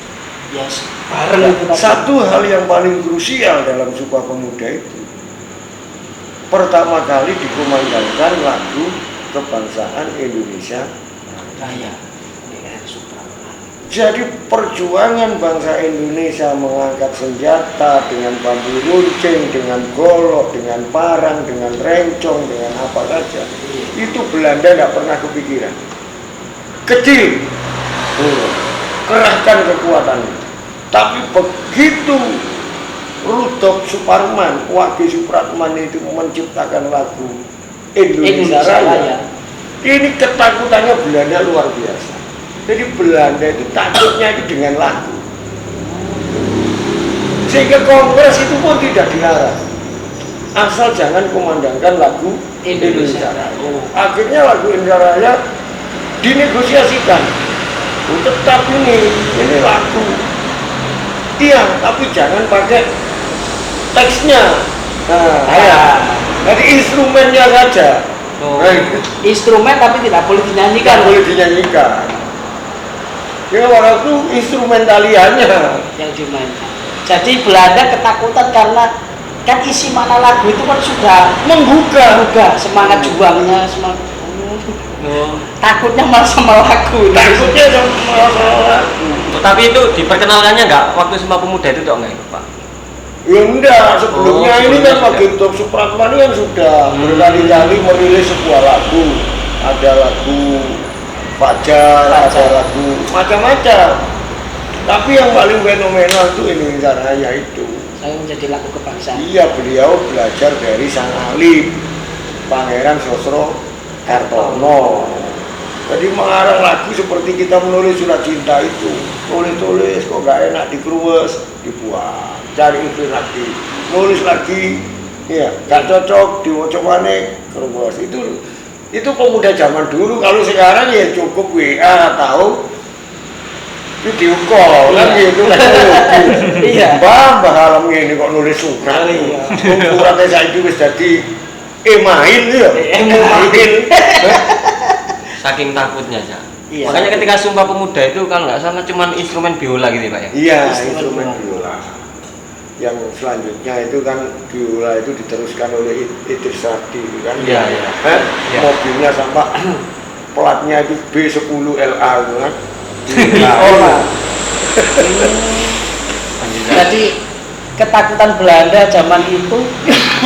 satu hal yang paling krusial dalam Sumpah Pemuda itu, pertama kali dikumandangkan lagu kebangsaan Indonesia Raya. Jadi perjuangan bangsa Indonesia mengangkat senjata dengan bambu runcing, dengan golok, dengan parang, dengan rencong, dengan apa saja, itu Belanda tidak pernah kepikiran. Kecil, kerahkan kekuatannya. Tapi begitu Rudolf Suparman, Wage Supratman itu menciptakan lagu Indonesia Raya, ini ketakutannya Belanda luar biasa. Jadi Belanda itu takutnya itu dengan lagu, sehingga Kongres itu pun tidak dilarang, asal jangan kumandangkan lagu Indonesia Raya. Akhirnya lagu Indonesia Raya dinegosiasikan, tetap ini lagu, iya, tapi jangan pakai teksnya. Jadi instrumennya saja. Instrumen tapi tidak boleh dinyanyikan. Tidak boleh dinyanyikan. Ya waktu instrumentaliannya yang dimainkan. Jadi Belanda ketakutan karena kan isi makna lagu itu kan sudah menggugah semangat juangnya, semangat. Takutnya malah sama lagu. Takutnya sama lagu. Tapi itu diperkenalkannya nggak waktu Sumpah Pemuda itu enggak itu Pak? Ya enggak, sebelumnya ini kan Pak Rudolf Supratman kan sudah berkali-kali merilis sebuah lagu. Ada lagu Fajar, ada lagu macam-macam. Tapi yang paling fenomenal itu Indonesia Raya itu. Saya menjadi lagu kebangsaan. Iya, beliau belajar dari sang alim Pangeran Sosro Kartono. Jadi mengarang lagu seperti kita menulis surat cinta itu, tulis kok gak enak dikeruwes, dibuang, cari itu lagi, nulis lagi, ya gak cocok, diwocok maneh, keruwes. Itu pemuda zaman dulu. Kalau sekarang ya cukup WA atau video call kan gitu kan. Iya. Mbah alam ini kok nulis surat. Suratnya saya itu wis dadi email ya. Email. Saking takutnya aja. Iya. Makanya ketika Sumpah Pemuda itu kalau nggak salah cuman instrumen biola gitu Pak ya? Iya, instrumen biola. Yang selanjutnya itu kan biola itu diteruskan oleh Idris Sardi kan. Iya. Ya. Mobilnya sampai platnya itu B10LA gitu kan. Jadi ketakutan Belanda zaman itu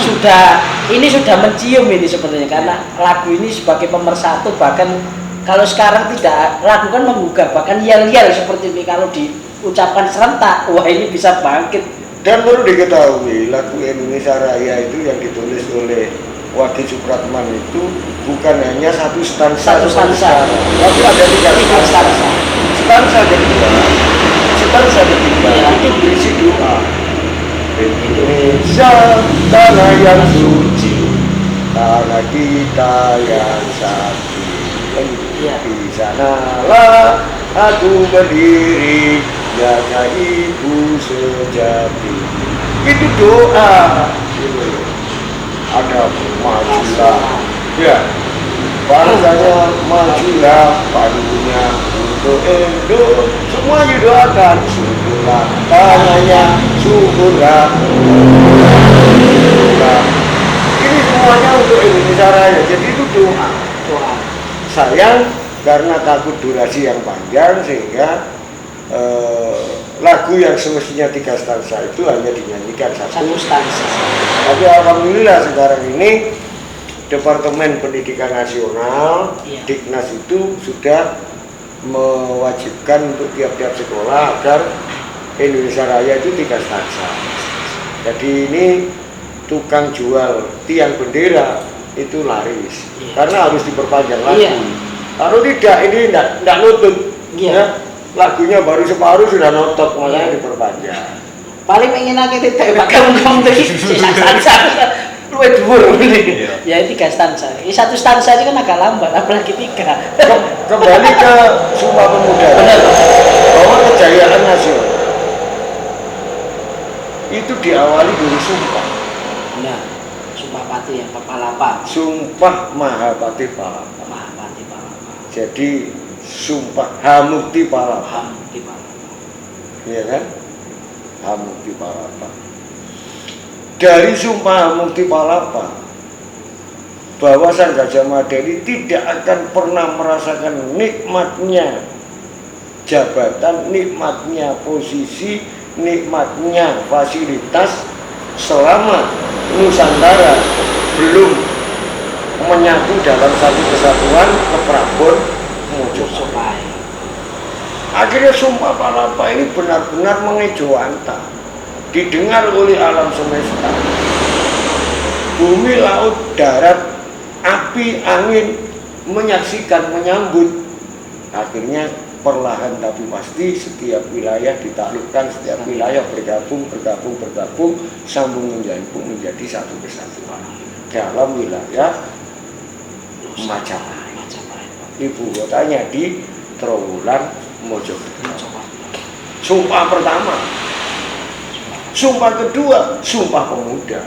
sudah mencium ini sebenarnya, karena lagu ini sebagai pemersatu. Bahkan kalau sekarang tidak, lagu kan menggugah, bahkan yel-yel seperti ini kalau diucapkan serentak, wah ini bisa bangkit. Dan perlu diketahui lagu Indonesia Raya itu yang ditulis oleh Wage Supratman itu bukan hanya satu stansa, tapi ada tiga stansa. Stansa ketiga itu berisi doa. Indonesia tanah yang suci, tanah kita yang sakti. Di sanalah aku berdiri, jaga ibu sejati. Itu doa. Ada majulah, ya. Bangsanya majulah, padunya untuk Indo. Semua didoakan. Syukurlah, tanahnya syukurlah. Ini semuanya untuk Indonesia Raya. Jadi itu doa. Sayang karena takut durasi yang panjang sehingga lagu yang semestinya 3 stansa itu hanya dinyanyikan satu stansa. Tapi alhamdulillah sekarang ini Departemen Pendidikan Nasional, Diknas itu sudah mewajibkan untuk tiap-tiap sekolah agar Indonesia Raya itu 3 stansa. Jadi ini tukang jual tiang bendera itu laris, karena harus diperpanjang lagi. Kalau tidak ini tidak nutut. Ya, lagunya baru separuh sudah notot, makanya diperpanjang. Paling ingin aku titik kamu dari sisa-sisa luwe dhuwur ini. Iya. Ya 3 stansa. Ini 1 stansa itu kan agak lambat, apalagi 3. Kembali ke Sumpah Pemuda. Benar. Bahwa kejayaan nasional itu diawali dari sumpah. Nah, Sumpah Pati yang Palapa. Sumpah Mahapati Palapa. Mahapati Palapa. Jadi sumpah Hamukti Palapa. Hamukti Palapa. Iya kan? Hamukti Palapa. Dari sumpah Hamukti Palapa bahwa Sang Gajah Mada ini tidak akan pernah merasakan nikmatnya jabatan, nikmatnya posisi, nikmatnya fasilitas selama Nusantara belum menyatu dalam satu kesatuan ke Prabon Mojopahit. Akhirnya Sumpah Palapa ini benar-benar mengejawanta, didengar oleh alam semesta, bumi, laut, darat, api, angin menyaksikan, menyambut. Akhirnya perlahan tapi pasti setiap wilayah ditaklukkan, setiap wilayah bergabung, sambung menjambung menjadi satu kesatuan dalam wilayah Majapahit. Ibu kotanya di Trowulan Mojokerto. Sumpah pertama. Sumpah kedua, Sumpah Pemuda.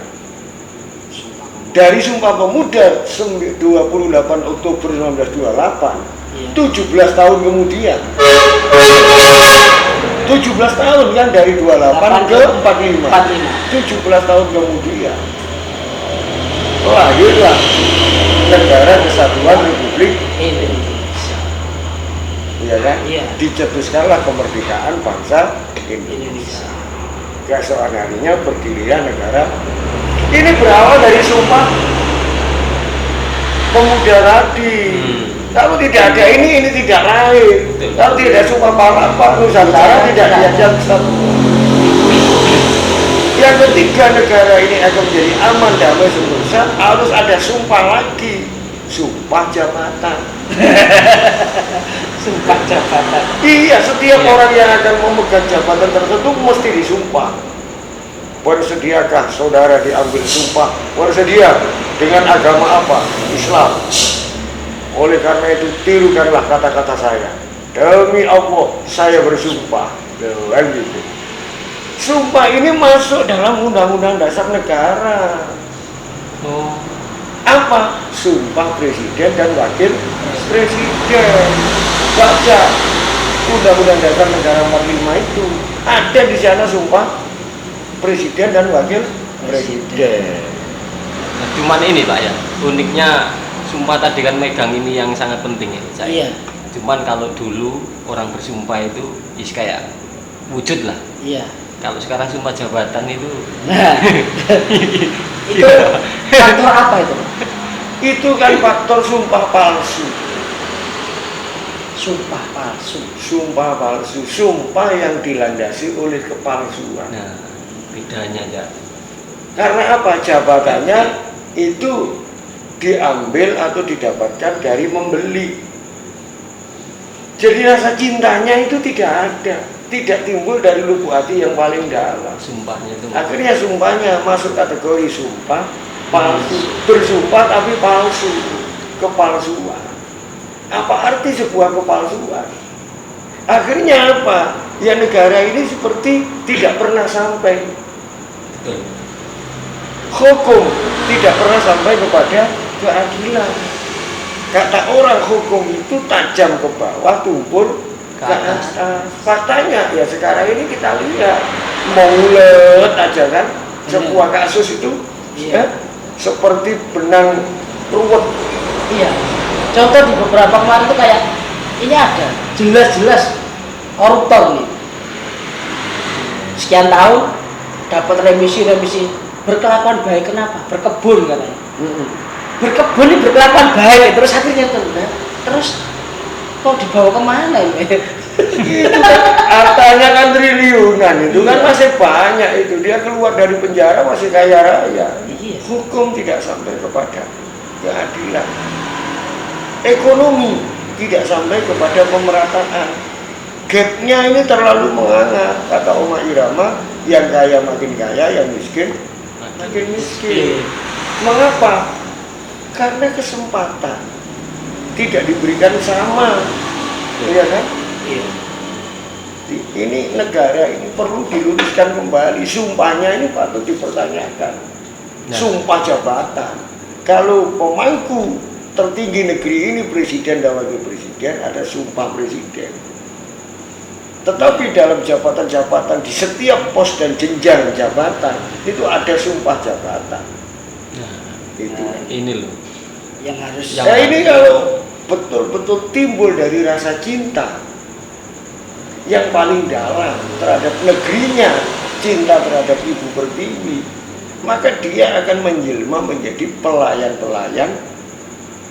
Dari Sumpah Pemuda 28 Oktober 1928, 17 tahun kemudian, 17 tahun kan, dari 28 ke 45, 17 tahun kemudian lahirlah Negara Kesatuan Republik Indonesia. Iya kan? Iya. Dicetuskanlah kemerdekaan bangsa Indonesia. Keesokan harinya berdirinya negara. Ini berawal dari Sumpah Pemuda tadi. Kalau tidak ada ini tidak lain. Kalau tidak ada Sumpah Palapa, Nusantara tidak diajak bersatu. Yang ketiga, negara ini akan menjadi aman, damai, sentosa, harus ada sumpah lagi. Sumpah jabatan. Sumpah jabatan. Iya, setiap orang yang akan memegang jabatan tertentu mesti disumpah. Bersediakah saudara diambil sumpah? Bersedia dengan agama apa? Islam. Oleh karena itu tirukanlah kata-kata saya. Demi Allah saya bersumpah. Kan gitu. Sumpah ini masuk dalam Undang-Undang Dasar Negara. Apa? Sumpah Presiden dan Wakil Presiden. Baca Undang-Undang Dasar Negara 45 itu. Ada di sana sumpah Presiden dan Wakil Presiden. Nah, cuman ini Pak ya, uniknya sumpah tadi kan megang ini yang sangat penting ya saya. Iya. Cuman kalau dulu orang bersumpah itu kayak wujud lah. Iya. Kalau sekarang sumpah jabatan itu Nah, itu faktor apa itu? Itu kan faktor sumpah palsu. Sumpah palsu. Sumpah palsu, sumpah yang dilandasi oleh kepalsuan. nah bedanya ya. Karena apa? Jabatannya itu diambil atau didapatkan dari membeli. Jadi rasa cintanya itu tidak ada, tidak timbul dari lubuk hati yang paling dalam. Sumpahnya itu Akhirnya sumpahnya masuk kategori sumpah palsu, bersumpah tapi palsu, kepalsuan. Apa arti sebuah kepalsuan? Akhirnya apa? Ya negara ini seperti tidak pernah sampai. betul. Hukum tidak pernah sampai kepada keadilan. Kata orang hukum itu tajam ke bawah, tumpul ke atas. Faktanya ya sekarang ini kita lihat maulet aja kan, sebuah kasus itu seperti benang ruwet. Iya. Contoh di beberapa kemarin itu kayak ini ada jelas-jelas koruptor nih. Sekian tahun dapat remisi berkelakuan baik, kenapa? Berkebun katanya. Berkebun ini berkelakuan baik, terus akhirnya terus kok dibawa kemana ini? Itu kan hartanya kan triliunan, itu kan masih banyak itu, dia keluar dari penjara masih kaya raya. Iya. Hukum tidak sampai kepada keadilan, ekonomi tidak sampai kepada pemerataan. Gapnya ini terlalu menganga, kata Oma Irama, yang kaya makin kaya, yang miskin makin miskin. Mengapa? Karena kesempatan tidak diberikan sama, ya kan? Iya. Ini negara ini perlu diluruskan kembali. Sumpahnya ini patut dipertanyakan. Nah. Sumpah jabatan. Kalau pemangku tertinggi negeri ini presiden dan wakil presiden, ada sumpah presiden. Tetapi dalam jabatan-jabatan di setiap pos dan jenjang jabatan itu ada sumpah jabatan. Nah, Itu. ini loh. Yang harus Nah, ini kalau betul-betul timbul dari rasa cinta yang paling dalam terhadap negerinya, cinta terhadap ibu pertiwi, maka dia akan menjelma menjadi pelayan-pelayan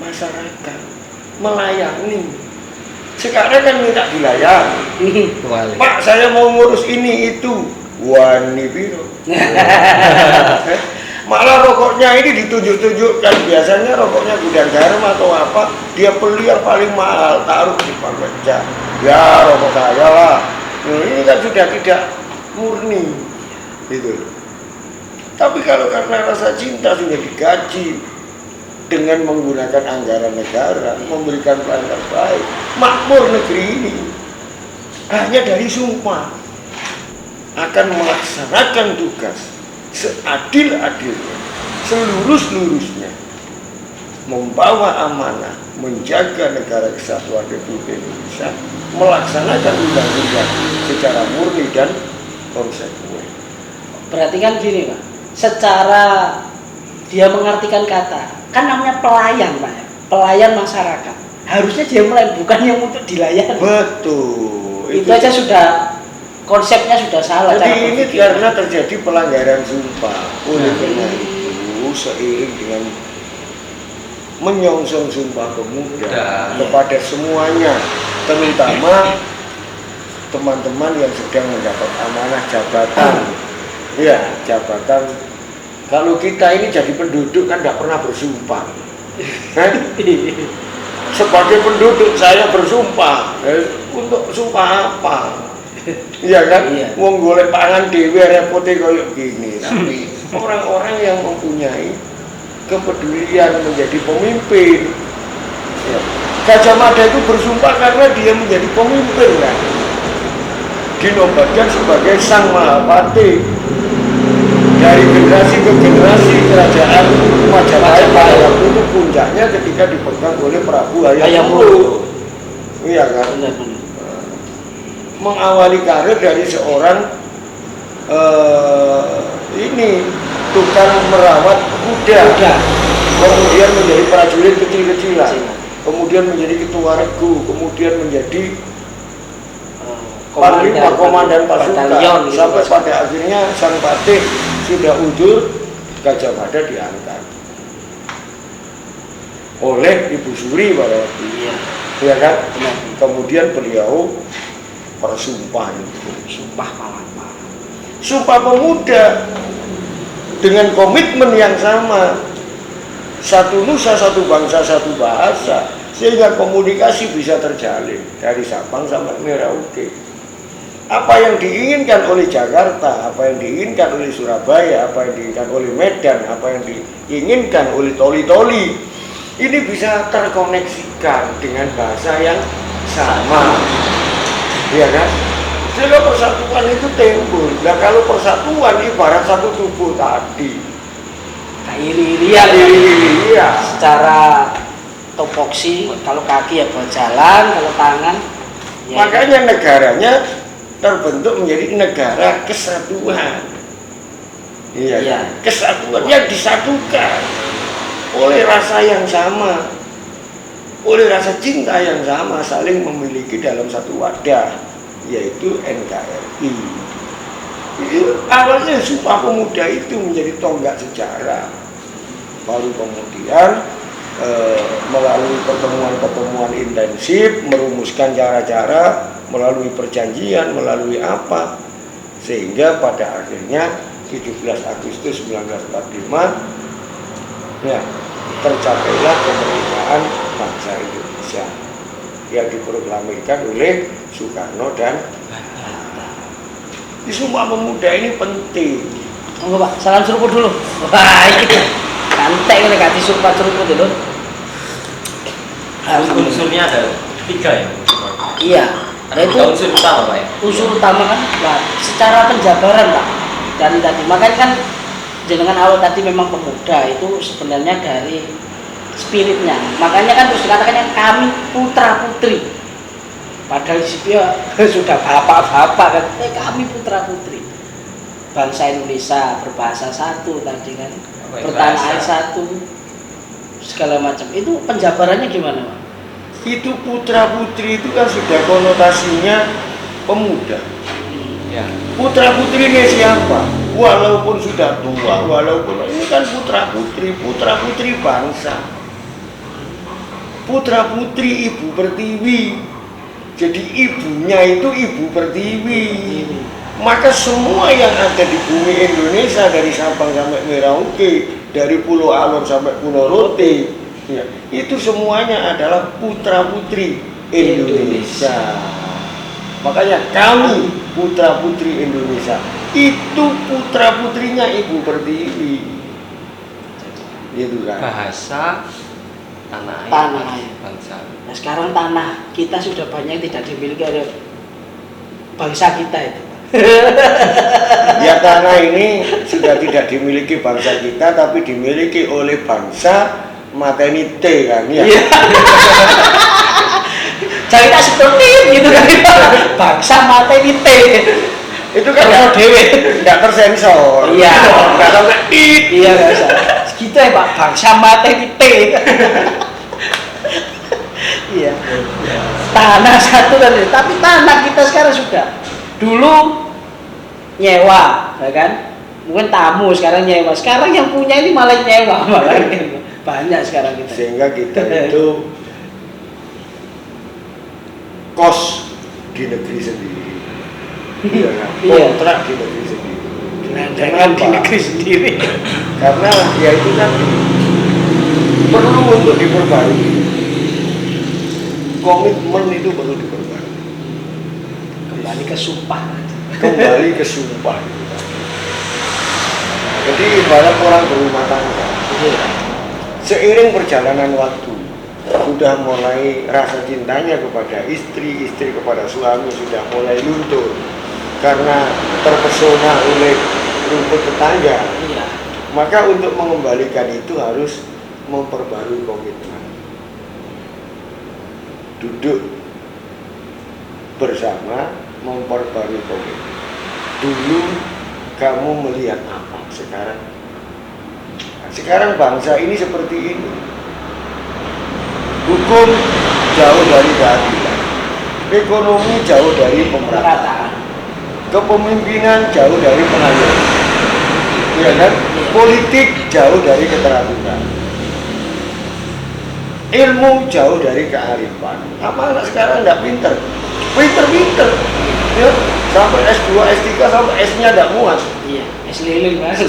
masyarakat, melayani. Sekarang kan minta dilayani. Kembali. Pak, saya mau ngurus ini itu. Wani biro. Malah rokoknya ini ditunjuk-tunjukkan. Biasanya rokoknya gudang garam atau apa, dia beli yang paling mahal, taruh di meja. Ya, rokok saya lah. Nah, ini kan sudah tidak murni. Gitu. Tapi kalau karena rasa cinta sudah digaji dengan menggunakan anggaran negara, memberikan pelayanan terbaik, makmur negeri ini hanya dari sumpah akan melaksanakan tugas seadil-adilnya, selurus-lurusnya, membawa amanah, menjaga negara kesatuan Republik Indonesia, melaksanakan undang-undang secara murni dan konsekuen. berarti kan gini Pak, secara dia mengartikan kata, kan namanya pelayan Pak ya, pelayan masyarakat. Harusnya dia melayani, bukan yang untuk dilayani. Betul. Itu aja sudah konsepnya sudah salah. Jadi cara ini berpikir. karena terjadi pelanggaran sumpah. Oleh Nah, karena itu seiring dengan menyongsong sumpah pemuda Udah. kepada semuanya, terutama teman-teman yang sedang mendapat amanah jabatan, ya jabatan. Kalau kita ini jadi penduduk kan tidak pernah bersumpah. Sebagai penduduk saya bersumpah. Untuk sumpah apa? Iya kan? Iya. Wong golek pangan dhewe repote koyo gini. Tapi orang-orang yang mempunyai kepedulian menjadi pemimpin. Ya. Gajah Mada itu bersumpah karena dia menjadi pemimpin kan. Dinobatkan sebagai sang Mahapati. Dari generasi ke generasi kerajaan Majapahit pada waktu itu puncaknya ketika dipegang oleh Prabu Hayam-Wuruk. Iya kan? Benar-benar. Mengawali karir dari seorang ini tukang merawat kuda, kemudian menjadi prajurit kecil-kecilan, kemudian menjadi ketua regu, kemudian menjadi panglima komandan pasukan, gitu, sampai pada akhirnya sang patih sudah ujur, Gajah Mada diangkat oleh Ibu Suri pada waktu itu, Iya. ya kan? Benar. Kemudian beliau bersumpah itu. Sumpah malam. Sumpah Pemuda dengan komitmen yang sama, satu nusa, satu bangsa, satu bahasa, sehingga komunikasi bisa terjalin dari Sabang sampai Merauke. Apa yang diinginkan oleh Jakarta, apa yang diinginkan oleh Surabaya, apa yang diinginkan oleh Medan, apa yang diinginkan oleh Toli-Toli, ini bisa terkoneksikan dengan bahasa yang sama, ya kan? Sehingga persatuan itu timbul. Nah, kalau persatuan ibarat satu tubuh tadi, Iri-irian. iya. Secara topoksi, kalau kaki ya buat jalan, kalau tangan ya Makanya negaranya terbentuk menjadi negara kesatuan. Iya, Iya. kesatuan yang disatukan oleh rasa yang sama, oleh rasa cinta yang sama, saling memiliki dalam satu wadah, yaitu NKRI. Awalnya Sumpah Pemuda itu menjadi tonggak sejarah, baru kemudian melalui pertemuan-pertemuan intensif, merumuskan cara-cara, melalui perjanjian, melalui apa, sehingga pada akhirnya 17 Agustus 1945 ya, tercapailah kemerdekaan bangsa Indonesia yang diproklamirkan oleh Soekarno dan di Sumpah Pemuda ini penting. Enggak Pak, salam seruput dulu. Wah, ini kantek ini gak disumpah ceruput itu. Unsurnya ada 3 ya? Iya. Nah Ada itu 3 unsur utama Pak ya? unsur utama kan, nah, secara penjabaran Pak. Dari tadi, makanya kan jenengan awal tadi memang pemuda itu sebenarnya dari spiritnya. Makanya kan terus dikatakan kami putra putri. Padahal di situ ya sudah bapak-bapak kan, kami putra putri. Bangsa Indonesia berbahasa satu tadi kan, bertanah air satu, segala macam. Itu penjabarannya gimana Pak? Itu putra putri itu kan sudah konotasinya pemuda. Ya. Putra putrinya siapa? Walaupun sudah tua, walaupun ini kan putra putri bangsa. Putra putri ibu pertiwi. Jadi ibunya itu ibu pertiwi. Maka semua yang ada di bumi Indonesia dari Sabang sampai Merauke, dari Pulau Alor sampai Pulau Rote, ya, itu semuanya adalah putra putri Indonesia. Makanya kami putra putri Indonesia, itu putra putrinya Ibu Pertiwi. Gitu kan. Bahasa tanah Air. bangsa. Nah sekarang tanah kita sudah banyak yang tidak dimiliki oleh bangsa kita itu. Ya tanah ini sudah tidak dimiliki bangsa kita, tapi dimiliki oleh bangsa mateni T kan ya. Jadi tak seperti gitu kan, bangsa mateni T. Itu kan nggak tersensor. Iya. Nggak tahu kan it. Iya nggak usah. Segitu ya Pak, bangsa mateni T. Iya. Tanah satu kan, tapi tanah kita sekarang sudah. Dulu nyewa, ya kan? Mungkin tamu, sekarang nyewa. Sekarang yang punya ini malah nyewa, malah banyak sekarang kita. Sehingga kita itu kos di negeri sendiri. Iya kan? Kontrak di negeri sendiri. Dengan di negeri sendiri. Karena ya itu kan perlu untuk diperbarui. Komitmen itu perlu diperbarui. Kembali ke sumpah. Kembali ke sumpah. Jadi ibarat orang berumah tangga. Seiring perjalanan waktu, sudah mulai rasa cintanya kepada istri, istri kepada suami sudah mulai luntur karena terpesona oleh rumput tetangga. Iya. Maka untuk mengembalikan itu harus memperbarui komitmen. Duduk bersama memperbarui komitmen. Dulu kamu melihat apa sekarang? Nah, sekarang bangsa ini seperti ini. Hukum jauh dari keadilan, ekonomi jauh dari pemerataan, kepemimpinan jauh dari pengayuman, ya kan? Politik jauh dari keteraturan, ilmu jauh dari kearifan. Apa anak sekarang nggak pinter? Pinter, ya, sampai S2, S3, sampai S-nya nggak muat. Iya, es lilin Mas.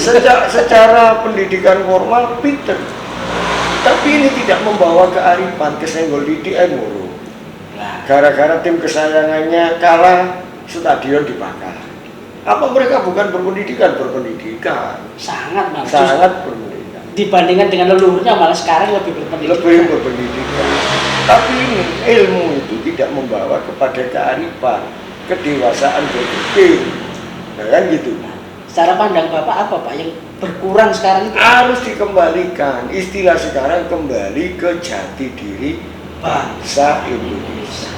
Secara pendidikan formal pinter. Tapi ini tidak membawa kearifan, kesenggol didik muru. Gara-gara tim kesayangannya kalah, stadion dibakar. Apa mereka bukan berpendidikan? Berpendidikan. Sangat Mas. Sangat berpendidikan. Dibandingkan dengan leluhurnya malah sekarang lebih berpendidikan. Lebih berpendidikan. Tapi ini ilmu itu tidak membawa kepada kearifan, kedewasaan berpikir. Nah, kan gitu. Secara pandang Bapak apa Pak yang berkurang sekarang itu? Harus dikembalikan. Istilah sekarang kembali ke jati diri bangsa Indonesia.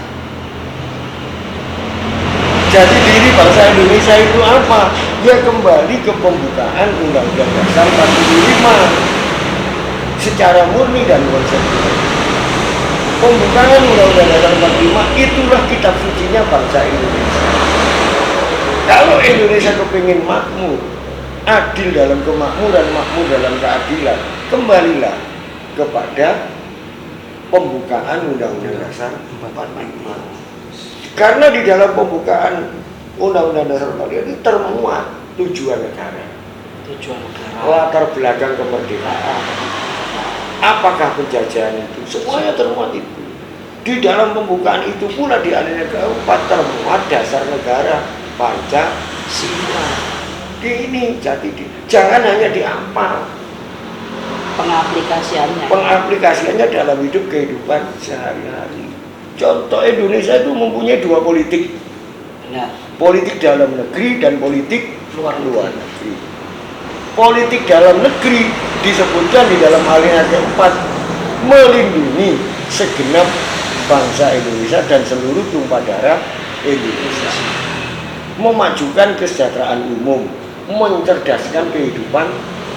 Jati diri bangsa Indonesia itu apa? Ya kembali ke pembukaan Undang-Undang Dasar 45 secara murni dan konsekuen. Pembukaan Undang-Undang Dasar 45 itulah kitab sucinya bangsa Indonesia. Kalau Indonesia kepingin makmur, adil dalam kemakmuran, makmur dalam keadilan, kembalilah kepada pembukaan Undang-Undang Dasar 45. Karena di dalam pembukaan Undang-Undang Dasar 45 itu termuat tujuan negara, latar belakang kemerdekaan, apakah penjajahan itu, semuanya termuat itu. Di dalam pembukaan itu pula di alinea keempat termuat dasar negara Pancasila. Ini jati diri. Jangan hanya diampal. pengaplikasiannya dalam hidup kehidupan sehari-hari. Contoh, Indonesia itu mempunyai dua politik. Benar. Politik dalam negeri dan politik Luar negeri. Politik dalam negeri disebutkan di dalam alinea keempat, melindungi segenap bangsa Indonesia dan seluruh tumpah darah Indonesia, memajukan kesejahteraan umum, mencerdaskan kehidupan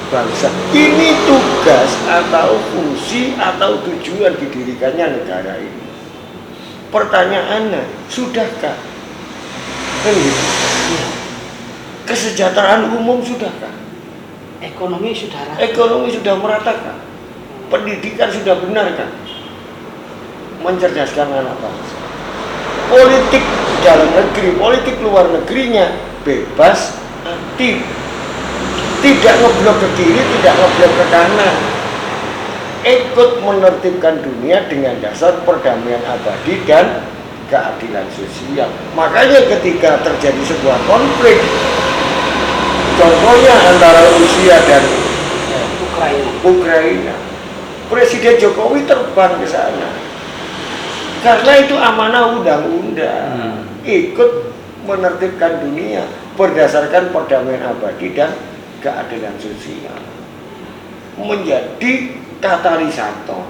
bangsa. Ini tugas atau fungsi atau tujuan didirikannya negara ini. Pertanyaannya, sudahkah? Kesejahteraan umum sudahkah? Ekonomi sudah rata. Ekonomi sudah meratakah? Pendidikan sudah benarkah? Mencerdaskan anak bangsa. Politik dalam negeri, politik luar negerinya bebas, aktif, tidak ngeblok ke kiri, tidak ngeblok ke kanan, ikut menertibkan dunia dengan dasar perdamaian abadi dan keadilan sosial. Makanya ketika terjadi sebuah konflik, contohnya antara Rusia dan Ukraina, Presiden Jokowi terbang ke sana karena itu amanah undang-undang, ikut menertibkan dunia berdasarkan perdamaian abadi dan keadilan sosial, menjadi katalisator.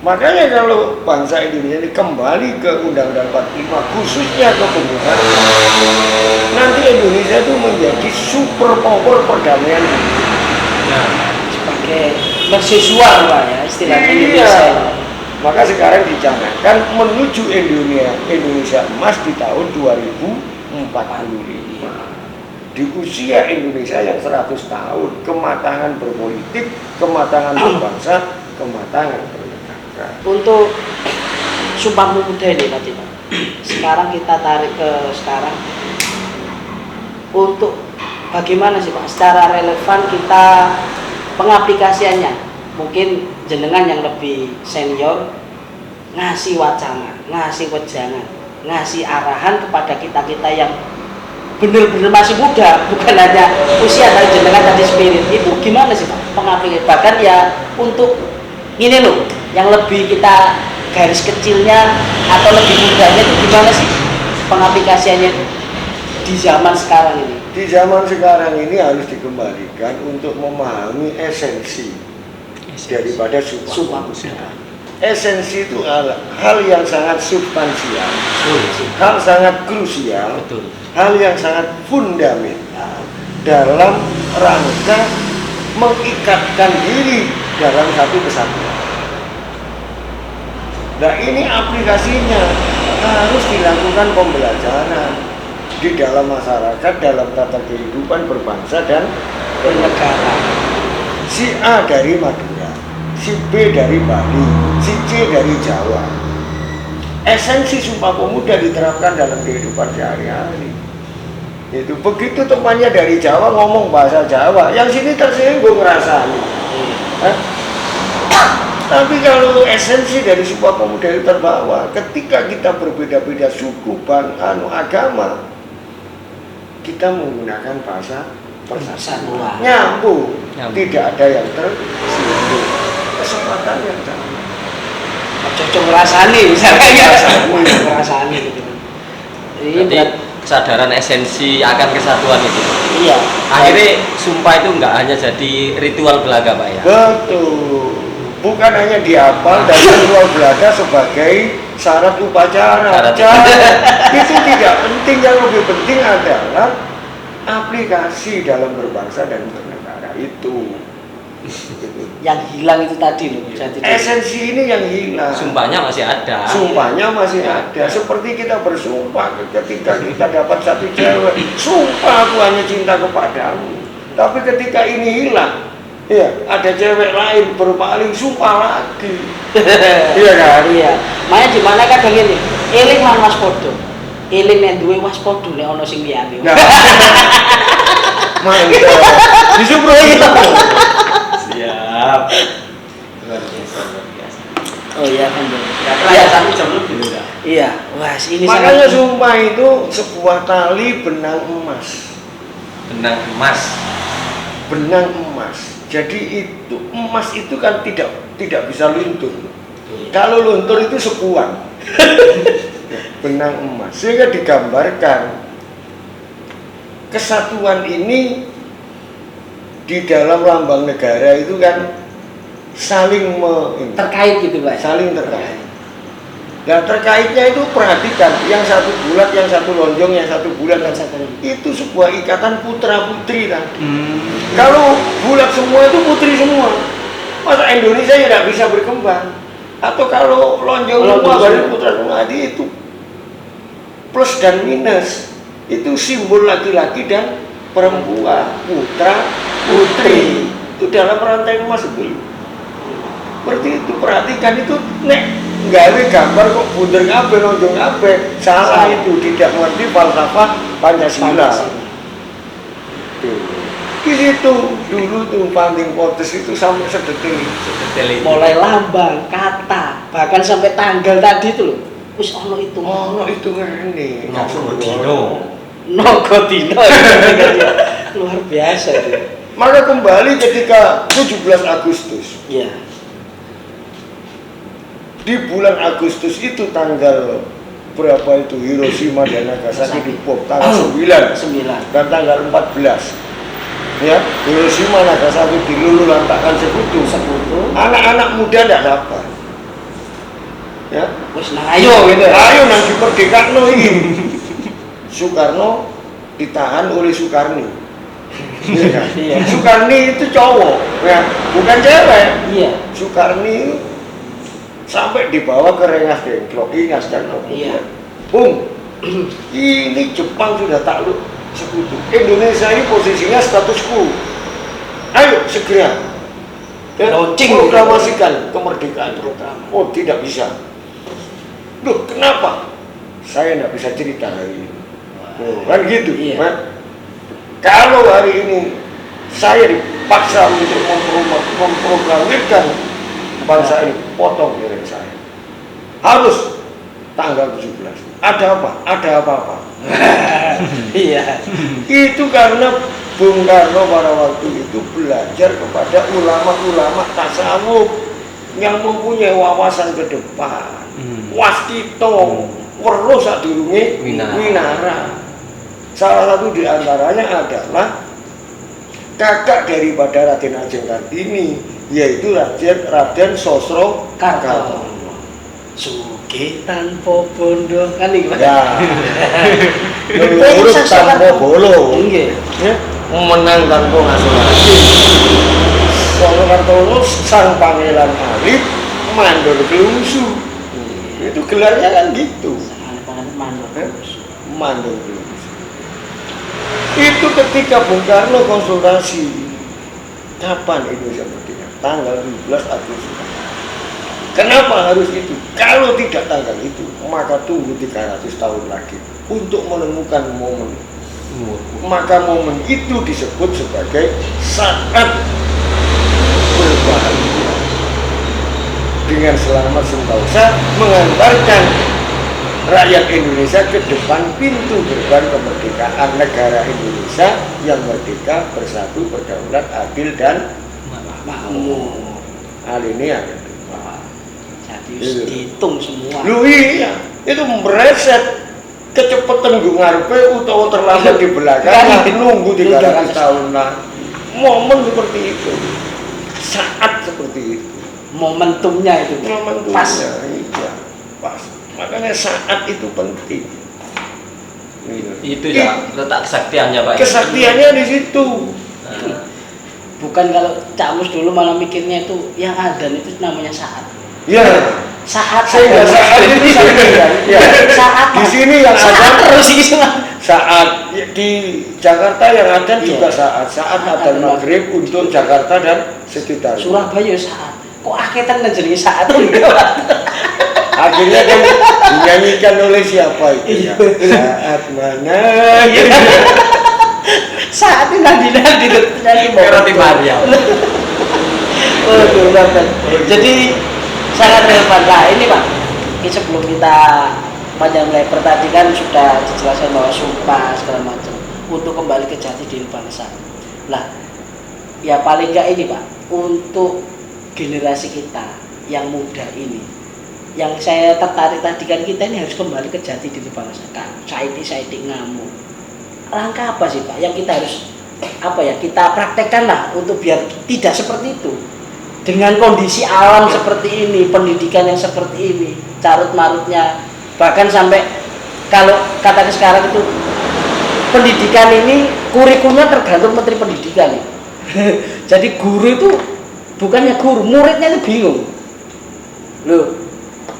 Makanya kalau bangsa Indonesia ini kembali ke Undang-Undang 45, khususnya ke pembunuhan, nanti Indonesia itu menjadi super power perdamaian. Sebagai mercusuar Pak ya istilahnya Indonesia. Maka sekarang dicanangkan menuju Indonesia emas di tahun 2045. Di usia Indonesia yang 100 tahun, kematangan berpolitik, kematangan berbangsa, kematangan bernegara. Untuk Sumpah Pemuda ini tadi Pak, sekarang kita tarik ke sekarang, untuk bagaimana sih Pak secara relevan kita pengaplikasiannya, mungkin jenengan yang lebih senior ngasih wacana, ngasih wejangan, ngasih arahan kepada kita-kita yang benar-benar masih muda, bukan hanya usia dari jenengan tadi spirit, itu gimana sih Pak pengaplikasian, bahkan ya untuk ini loh yang lebih kita garis kecilnya atau lebih mudahnya itu gimana sih pengaplikasiannya di zaman sekarang ini? Di zaman sekarang ini harus dikembalikan untuk memahami esensi daripada Sumpah Pemuda. Esensi itu hal yang sangat substansial, hal sangat krusial, hal yang sangat fundamental dalam rangka mengikatkan diri dalam satu kesatuan. Nah, ini aplikasinya harus dilakukan pembelajaran di dalam masyarakat, dalam tata kehidupan berbangsa dan bernegara. Si A dari Madura, si B dari Bali, si C dari Jawa. Esensi Sumpah Pemuda diterapkan dalam kehidupan sehari-hari. Itu begitu temannya dari Jawa ngomong bahasa Jawa, yang sini tersinggung rasanya. Tapi kalau esensi dari Sumpah Pemuda itu terbawa, ketika kita berbeda-beda suku, agama, kita menggunakan bahasa persatuan, nyambung, tidak ada yang tersinggung, kesempatan yang sama. Cocok ngerasani misalnya, ngerasani gitu. Jadi kesadaran esensi akan kesatuan itu. Iya. Akhirnya sumpah itu enggak hanya jadi ritual belaga Pak ya. Betul. Bukan hanya dihafal dan ritual belaga sebagai syarat upacara. Itu tidak penting. Yang lebih penting adalah aplikasi dalam berbangsa dan bernegara itu. Yang hilang itu tadi loh. Esensi ini yang hilang. Sumpahnya masih ada. Sumpahnya masih ada. Seperti kita bersumpah ketika kita dapat satu cewek, sumpah aku hanya cinta kepadamu. Tapi ketika ini hilang, ya, ada cewek lain berpaling, sumpah lagi. Iya kan? Iya. Makanya di mana kadang ini, eling lan waspada. Eling nek duwe waspada nek ana sing liyane. Mantap. Disumpah itu. Siap. Luar biasa. Oh iya kan. Ya, tapi jam lebih udah. Iya. Wah, ini makanya sumpah itu sebuah tali benang emas. Benang emas. benang emas. Jadi itu emas itu kan tidak bisa luntur. Kalau luntur itu sekuan. Benang emas. Sehingga digambarkan kesatuan ini di dalam lambang negara itu kan saling terkait gitu Pak. Saling terkait. Dan terkaitnya itu perhatikan, yang satu bulat, yang satu lonjong, yang satu bulat, dan satu itu sebuah ikatan putra putri kan. Kalau bulat semua itu putri semua, masa Indonesia ya tidak bisa berkembang. Atau kalau lonjong semua berarti putra semua, itu plus dan minus, itu simbol laki-laki dan perempuan, putra putri itu dalam rantai emas itu. Seperti itu, perhatikan itu nek nggawe gambar kok bunder kabeh lonjong kabeh, salah itu, tidak mengerti falsafah Pancasila. Di situ dulu tuh Panting Potes itu sampai sedetil itu. Mulai lambang, kata, bahkan sampai tanggal tadi itu loh. Wis ono itu. Ono itu kan ini. Nogodino. Luar biasa itu. Maka kembali ketika 17 Agustus. Iya. Di bulan Agustus itu tanggal berapa itu Hiroshima dan Nagasaki dibom tanggal 9 dan tanggal 14. Ya, Hiroshima Nagasaki diluluh-lantakkan sekutu. Anak-anak muda tidak dapat. Ya, wis ayo gitu. Ayo nang diperdekakno iki. Soekarno ditahan oleh Soekarni. Iya. Soekarni itu cowok, ya, bukan cewek. Iya. Soekarni sampai dibawa ke Rengas Dengklok, dan iya. Ini Jepang sudah takluk sekutu. Indonesia ini posisinya status quo. Ayo segera proklamasikan kemerdekaan. Oh, tidak bisa. Loh, kenapa? Saya tidak bisa cerita hari ini. Kan gitu. Iya. Kan? Kalau hari ini saya dipaksa untuk memproklamirkan bangsa ini, potong piring saya. Harus tanggal 17. Ada apa? Ada apa-apa. Iya. Itu karena Bung Karno pada waktu itu belajar kepada ulama-ulama tasawuf yang mempunyai wawasan ke depan. Wastito, weruh sadurunge winara. Salah satu di antaranya adalah kakak daripada Raden Ajeng Kartini, yaitu Raden Sosro Kartono. Sugih tanpa bondo kan iki. Ya. Urip tanpa bolo. Nggih. Menang tanpa ngasulasi. Sosro Kartono sang pangeran alit mandor kelungsu. Itu gelarnya kan gitu. Mandor kelungsu. Itu ketika Bung Karno konsultasi kapan Indonesia merdeka, tanggal 17 Agustus. Kenapa harus itu? Kalau tidak tanggal itu, maka tunggu 300 tahun lagi untuk menemukan momen. Maka momen itu disebut sebagai saat berbahagia. Dengan selamat sentosa mengantarkan rakyat Indonesia ke depan pintu gerbang kemerdekaan negara Indonesia yang merdeka, bersatu, berdaulat, adil dan makmur. Hal ini ada. Jadi dihitung semua. Lu iya, itu mereset kecepatan gue ngarepe utawa terlambat di belakang nunggu 300 tahun lah. Momen seperti itu, saat seperti itu, momentumnya itu pas. Iya, pas. Makanya saat itu penting. Itu ya letak kesaktiannya Pak. Kesaktiannya di situ. Bukan kalau Cak Mus dulu malah mikirnya itu yang adzan itu namanya saat. Ya. Saat sehingga saat itu ya. Saat di sini yang adzan terus saat di Jakarta yang adzan juga saat adzan maghrib untuk Jakarta dan sekitar. Surabaya saat. Kok aketan jenenge saat enggak. Akhirnya kan dinyanyikan oleh siapa itu ya? Saat mana? Saat ini nanti nyanyi Roti Maria. Oh, banget. Jadi sangat relevan lah ini Pak. Ini sebelum kita panjang lebar tadi kan sudah dijelaskan bahwa sumpah segala macam untuk kembali ke jati diri bangsa. Lah ya paling enggak ini Pak, untuk generasi kita yang muda ini, yang saya tertarik tadi kan kita ini harus kembali ke jati diri bangsa kan, saya ngamuk. Langkah apa sih Pak yang kita harus kita praktekkan lah untuk biar tidak seperti itu dengan kondisi alam seperti ini, pendidikan yang seperti ini, carut marutnya, bahkan sampai kalau katanya sekarang itu pendidikan ini kurikulumnya tergantung Menteri Pendidikan nih. Jadi guru itu bukannya guru, muridnya itu bingung loh.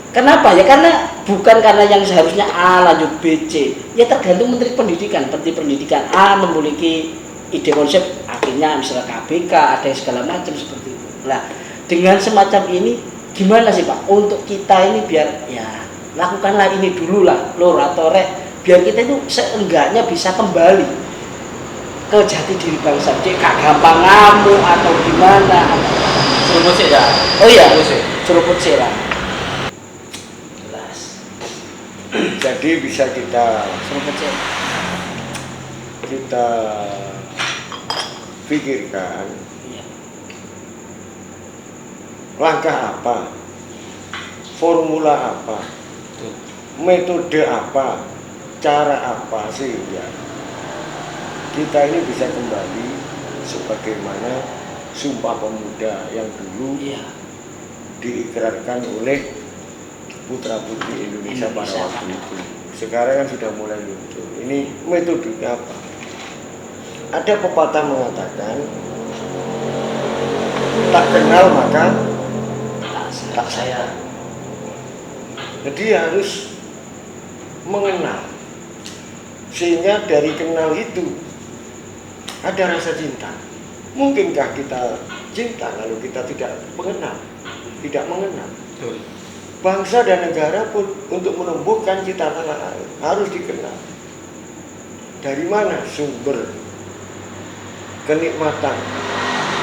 Kenapa ya? Karena bukan karena yang seharusnya A lanjut B, C, ya tergantung Menteri Pendidikan. Menteri Pendidikan A memiliki ide konsep, akhirnya misalnya KBK, ada yang segala macam seperti itu. Nah, dengan semacam ini gimana sih Pak untuk kita ini biar ya lakukanlah ini dulu lah, lor atau rek, biar kita itu seenggaknya bisa kembali ke jati diri bangsa, cek gak gampang ngamuk atau gimana. Seruput sih ya. Oh iya, seruput sih lah. Jelas. Jadi bisa kita Seruput sih. kita pikirkan Iya. langkah apa, formula apa, metode apa, cara apa sehingga kita ini bisa kembali sebagaimana Sumpah Pemuda yang dulu Iya. diikrarkan oleh putra-putri Indonesia pada waktu itu. Sekarang kan sudah mulai muncul. Ini metodenya apa? Ada pepatah mengatakan, tak kenal maka tak sayang. Jadi harus mengenal, sehingga dari kenal itu ada rasa cinta. Mungkinkah kita cinta kalau kita tidak mengenal? Bangsa dan negara pun untuk menumbuhkan cita tanah air harus dikenal. Dari mana sumber kenikmatan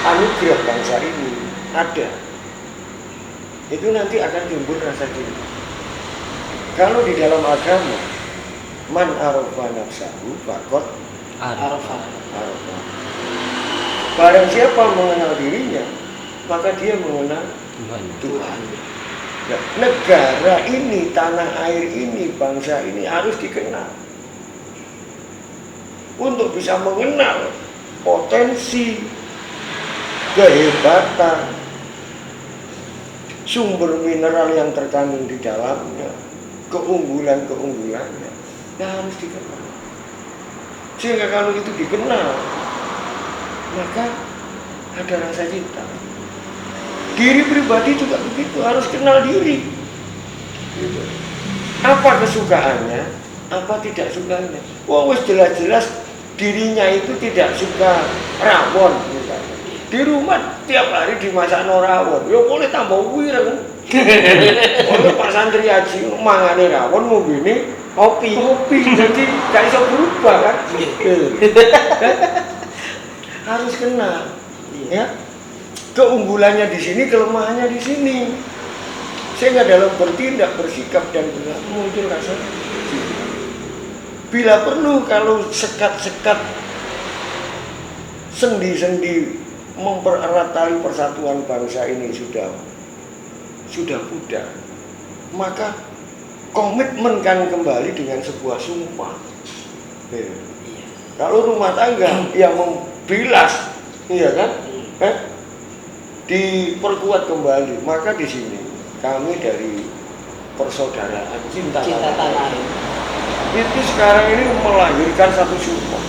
anugerah bangsa ini ada? Itu nanti akan timbul rasa cinta. Kalau di dalam agama, man arafa nafsahu faqad Arafah. arafa. Barang siapa mengenal dirinya, maka dia mengenal Tuhan. Nah, negara ini, tanah air ini, bangsa ini harus dikenal. Untuk bisa mengenal potensi, kehebatan, sumber mineral yang terkandung di dalamnya, keunggulan-keunggulannya, ya harus dikenal. Sehingga kalau itu dikenal, maka ada rasa cinta. Diri pribadi juga begitu, harus kenal diri. Gitu. Apa kesukaannya, apa tidak sukanya. Wes jelas-jelas dirinya itu tidak suka rawon misalnya. Di rumah tiap hari dimasak rawon, ya boleh tambah wireng. Oleh Pak Santri Haji mangane rawon mau gini kopi, jadi gak bisa berubah kan. Harus kenal, ya. Keunggulannya di sini, kelemahannya di sini. Sehingga dalam bertindak, bersikap dan berlaku muncul rasa cinta. Bila perlu, kalau sekat-sekat, sendi-sendi mempererat tali persatuan bangsa ini sudah pudar, maka komitmen kan kembali dengan sebuah sumpah. Kalau rumah tangga yang membilas, iya kan, diperkuat kembali, maka di sini kami dari persaudaraan cinta tanah air itu sekarang ini melahirkan satu sumpah,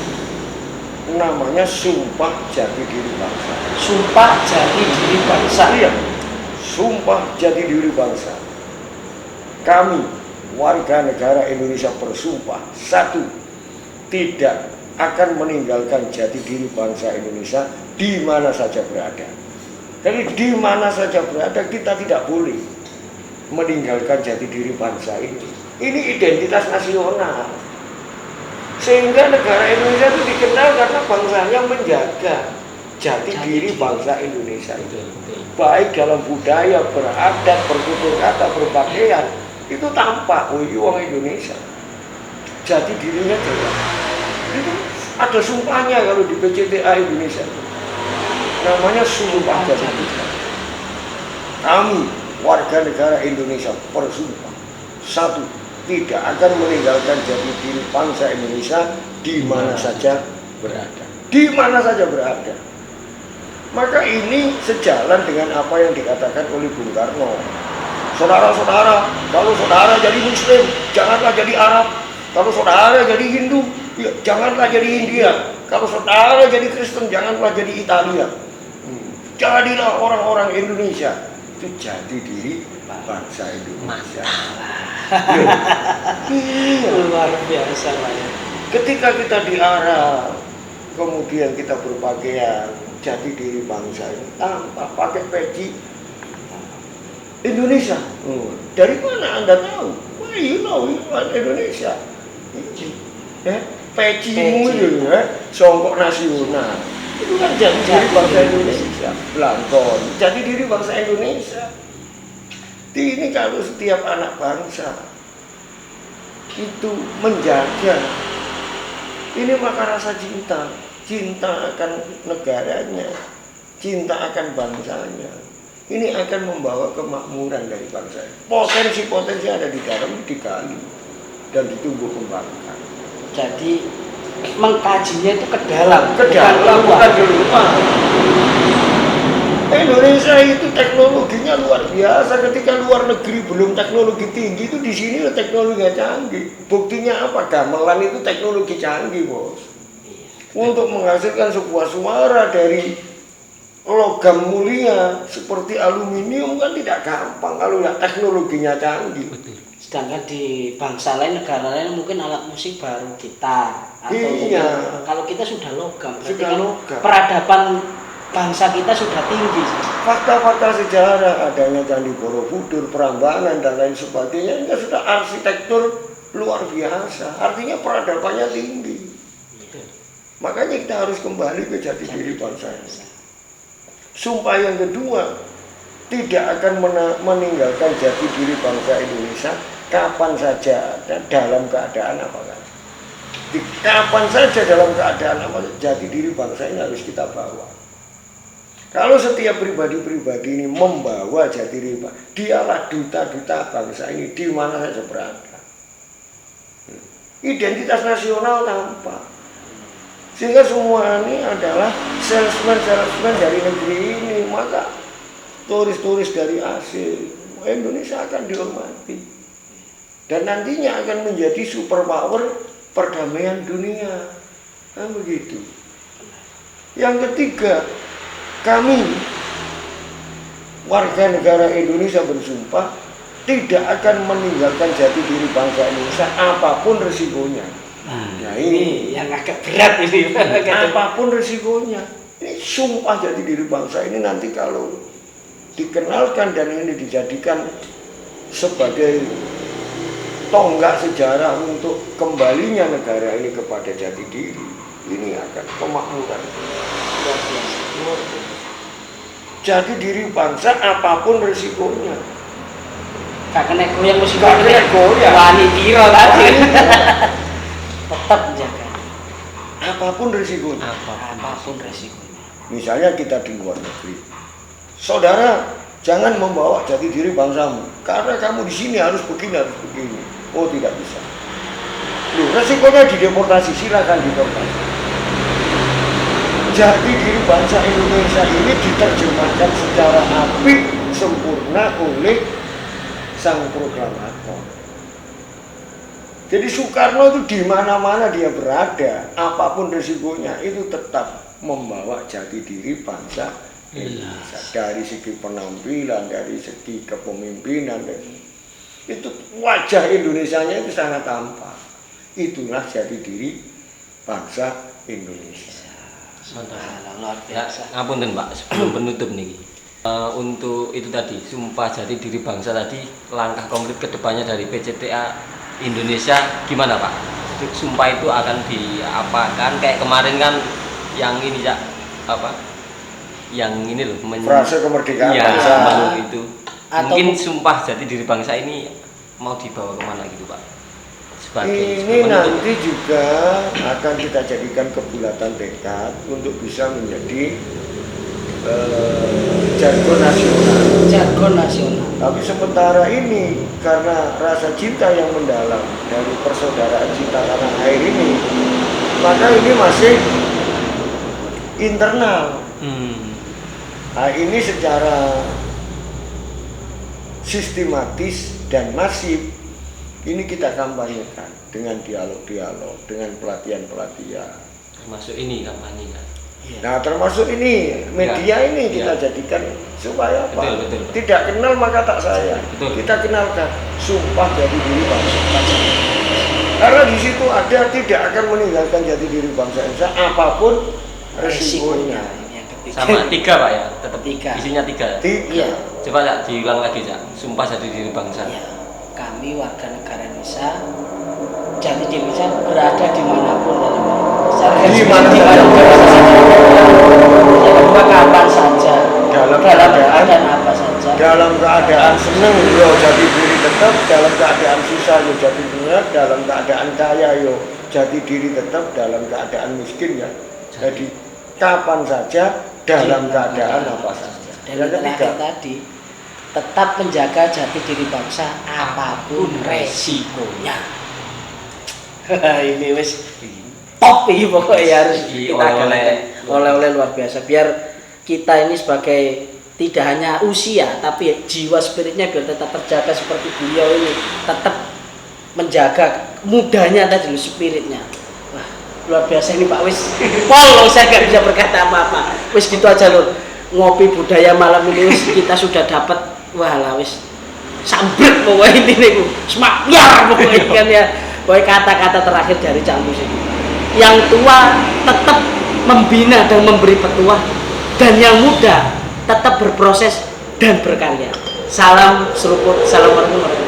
namanya Sumpah Jati Diri Bangsa. Sumpah Jati Diri Bangsa. Iya, Sumpah Jati Diri Bangsa. Kami warga negara Indonesia bersumpah, satu, tidak akan meninggalkan jati diri bangsa Indonesia di mana saja berada. Jadi di mana saja berada kita tidak boleh meninggalkan jati diri bangsa ini. Ini identitas nasional. Sehingga negara Indonesia itu dikenal karena bangsanya menjaga jati diri bangsa Indonesia itu. Baik dalam budaya, beradat, bertutur kata, berpakaian, itu tampak, orang Indonesia. Jati dirinya jelas. Itu ada sumpahnya kalau di PCTA Indonesia. namanya sumpah jati diri. Kami warga negara Indonesia bersumpah, satu, tidak akan meninggalkan jati diri bangsa Indonesia di mana saja berada. Di mana saja berada. Maka ini sejalan dengan apa yang dikatakan oleh Bung Karno. Saudara-saudara, kalau saudara jadi Muslim, janganlah jadi Arab. Kalau saudara jadi Hindu, ya, janganlah jadi India. Kalau saudara jadi Kristen, janganlah jadi Italia. Jadilah orang-orang Indonesia. Itu jati diri bangsa Indonesia. Luar biasa Pak ya. Ketika kita di Arab, kemudian kita berpakaian jati diri bangsa ini tanpa pakai peci Indonesia. Dari mana Anda tahu? Well, you know Indonesia. Pecimu itu songkok nasional. Itu kan jati diri bangsa Indonesia. Belangkon, jati diri bangsa Indonesia. Ini kalau setiap anak bangsa itu menjaga, ini maka rasa cinta akan negaranya, cinta akan bangsanya, ini akan membawa kemakmuran dari bangsa. Potensi-potensi ada di dalam digali dan ditumbuh kembangkan. Jadi mengkajinya itu ke dalam, bukan di luar. Indonesia itu teknologinya luar biasa. Ketika luar negeri belum teknologi tinggi, itu di sini teknologinya canggih. Buktinya apa? Gamelan itu teknologi canggih, bos. Untuk menghasilkan sebuah suara dari logam mulia seperti aluminium kan tidak gampang kalau teknologinya canggih. Sedangkan di bangsa lain, negara lain mungkin alat musik baru gitar atau iya. Kalau kita sudah logam, berarti Sudah kan logam. peradaban bangsa kita sudah tinggi. Fakta-fakta sejarah adanya Candi Borobudur, Prambanan dan lain sebagainya, itu sudah arsitektur luar biasa. Artinya peradabannya tinggi. Makanya kita harus kembali ke jati diri bangsa. Sumpah yang kedua, tidak akan meninggalkan jati diri bangsa Indonesia kapan saja dan dalam keadaan apa saja. Kapan saja dalam keadaan apa saja, jati diri bangsa ini harus kita bawa. Kalau setiap pribadi-pribadi ini membawa jati diri, dialah duta-duta bangsa ini di mana saja berada. Identitas nasional tampak. Sehingga semua ini adalah salesman dari negeri ini. Maka turis-turis dari asing Indonesia akan dihormati. Dan nantinya akan menjadi superpower perdamaian dunia. Kan begitu. Yang ketiga, kami warga negara Indonesia bersumpah tidak akan meninggalkan jati diri bangsa Indonesia apapun resikonya. Nah, ini yang agak berat ini. Apapun resikonya. Ini sumpah jati diri bangsa ini nanti kalau dikenalkan dan ini dijadikan sebagai tonggak sejarah untuk kembalinya negara ini kepada jati diri, ini akan kemakmuran. Jati diri bangsa apapun resikonya. Gak kena goyang musik, Gak kena goyang. Wani tiro tadi. Tetap menjaga. Apapun resikonya. Apapun resikonya. Misalnya kita di luar negeri, saudara jangan membawa jati diri bangsamu karena kamu di sini harus begini. Oh, tidak bisa. Loh, resikonya dideportasi, silakan deportasi. Jati diri bangsa Indonesia ini diterjemahkan secara apik sempurna oleh sang proklamator. Jadi Soekarno itu di mana-mana dia berada, apapun resikonya itu tetap membawa jati diri bangsa Indonesia. Dari segi penampilan, dari segi kepemimpinan, itu wajah Indonesianya itu sangat tampak. Itulah jati diri bangsa Indonesia. Luar biasa. Ngapunten Pak, sebelum penutup nih. Untuk itu tadi, sumpah jati diri bangsa tadi, langkah konkret kedepannya dari PCTA Indonesia gimana Pak? Sumpah itu akan diapakan? Kayak kemarin kan yang ini ya, apa? Yang ini loh, frase kemerdekaan ya, bangsa itu. Atau mungkin sumpah jati diri bangsa ini mau dibawa kemana gitu Pak? Ini nanti juga akan kita jadikan kebulatan tekad untuk bisa menjadi jargon nasional. Jargon nasional. Tapi sementara ini karena rasa cinta yang mendalam dari persaudaraan cinta tanah air ini, maka ini masih internal. Nah, ini secara sistematis dan masif ini kita kampanyekan dengan dialog-dialog, dengan pelatihan-pelatihan. Termasuk ini kampanye kan. Nah, termasuk ini media ini kita jadikan supaya apa? Betul. Tidak kenal maka tak sayang. Betul. Kita kenalkan sumpah jati diri bangsa. Karena di situ ada tidak akan meninggalkan jati diri bangsa Indonesia apapun resikonya. Yang ketiga. Sama 3 Pak ya, tetap 3. isinya 3. Iya. Coba Cak, diulang lagi Cak. Sumpah jati diri bangsa. Ya, kami warga negara Indonesia, jati diri saya berada dimanapun dalam kapan saja, dalam keadaan apa saja, dalam keadaan seneng yo jati diri tetap, dalam keadaan susah yo jati diri, dalam keadaan kaya yo jati diri tetap, dalam keadaan miskin ya. Jadi kapan saja, dalam keadaan apa saja. Dan Yang ketiga tadi tetap menjaga jati diri bangsa apapun resikonya. Ini wis top ini pokoknya harus kita oleh-oleh luar biasa biar kita ini sebagai tidak hanya usia tapi jiwa spiritnya biar tetap terjaga seperti beliau ini, tetap menjaga mudanya tadi spiritnya. Wah, luar biasa ini Pak, wis pol saya nggak bisa berkata apa-apa. Wis gitu aja loh, ngopi budaya malam ini wis kita sudah dapat. Wah lah wis sambrek pokoknya ini nih semak ya pokoknya kan ya. Pokoknya kata-kata terakhir dari Cak Mus ini, yang tua tetap membina dan memberi petuah, dan yang muda tetap berproses dan berkarya. Salam seruput, salam warahmatullahi wabarakatuh.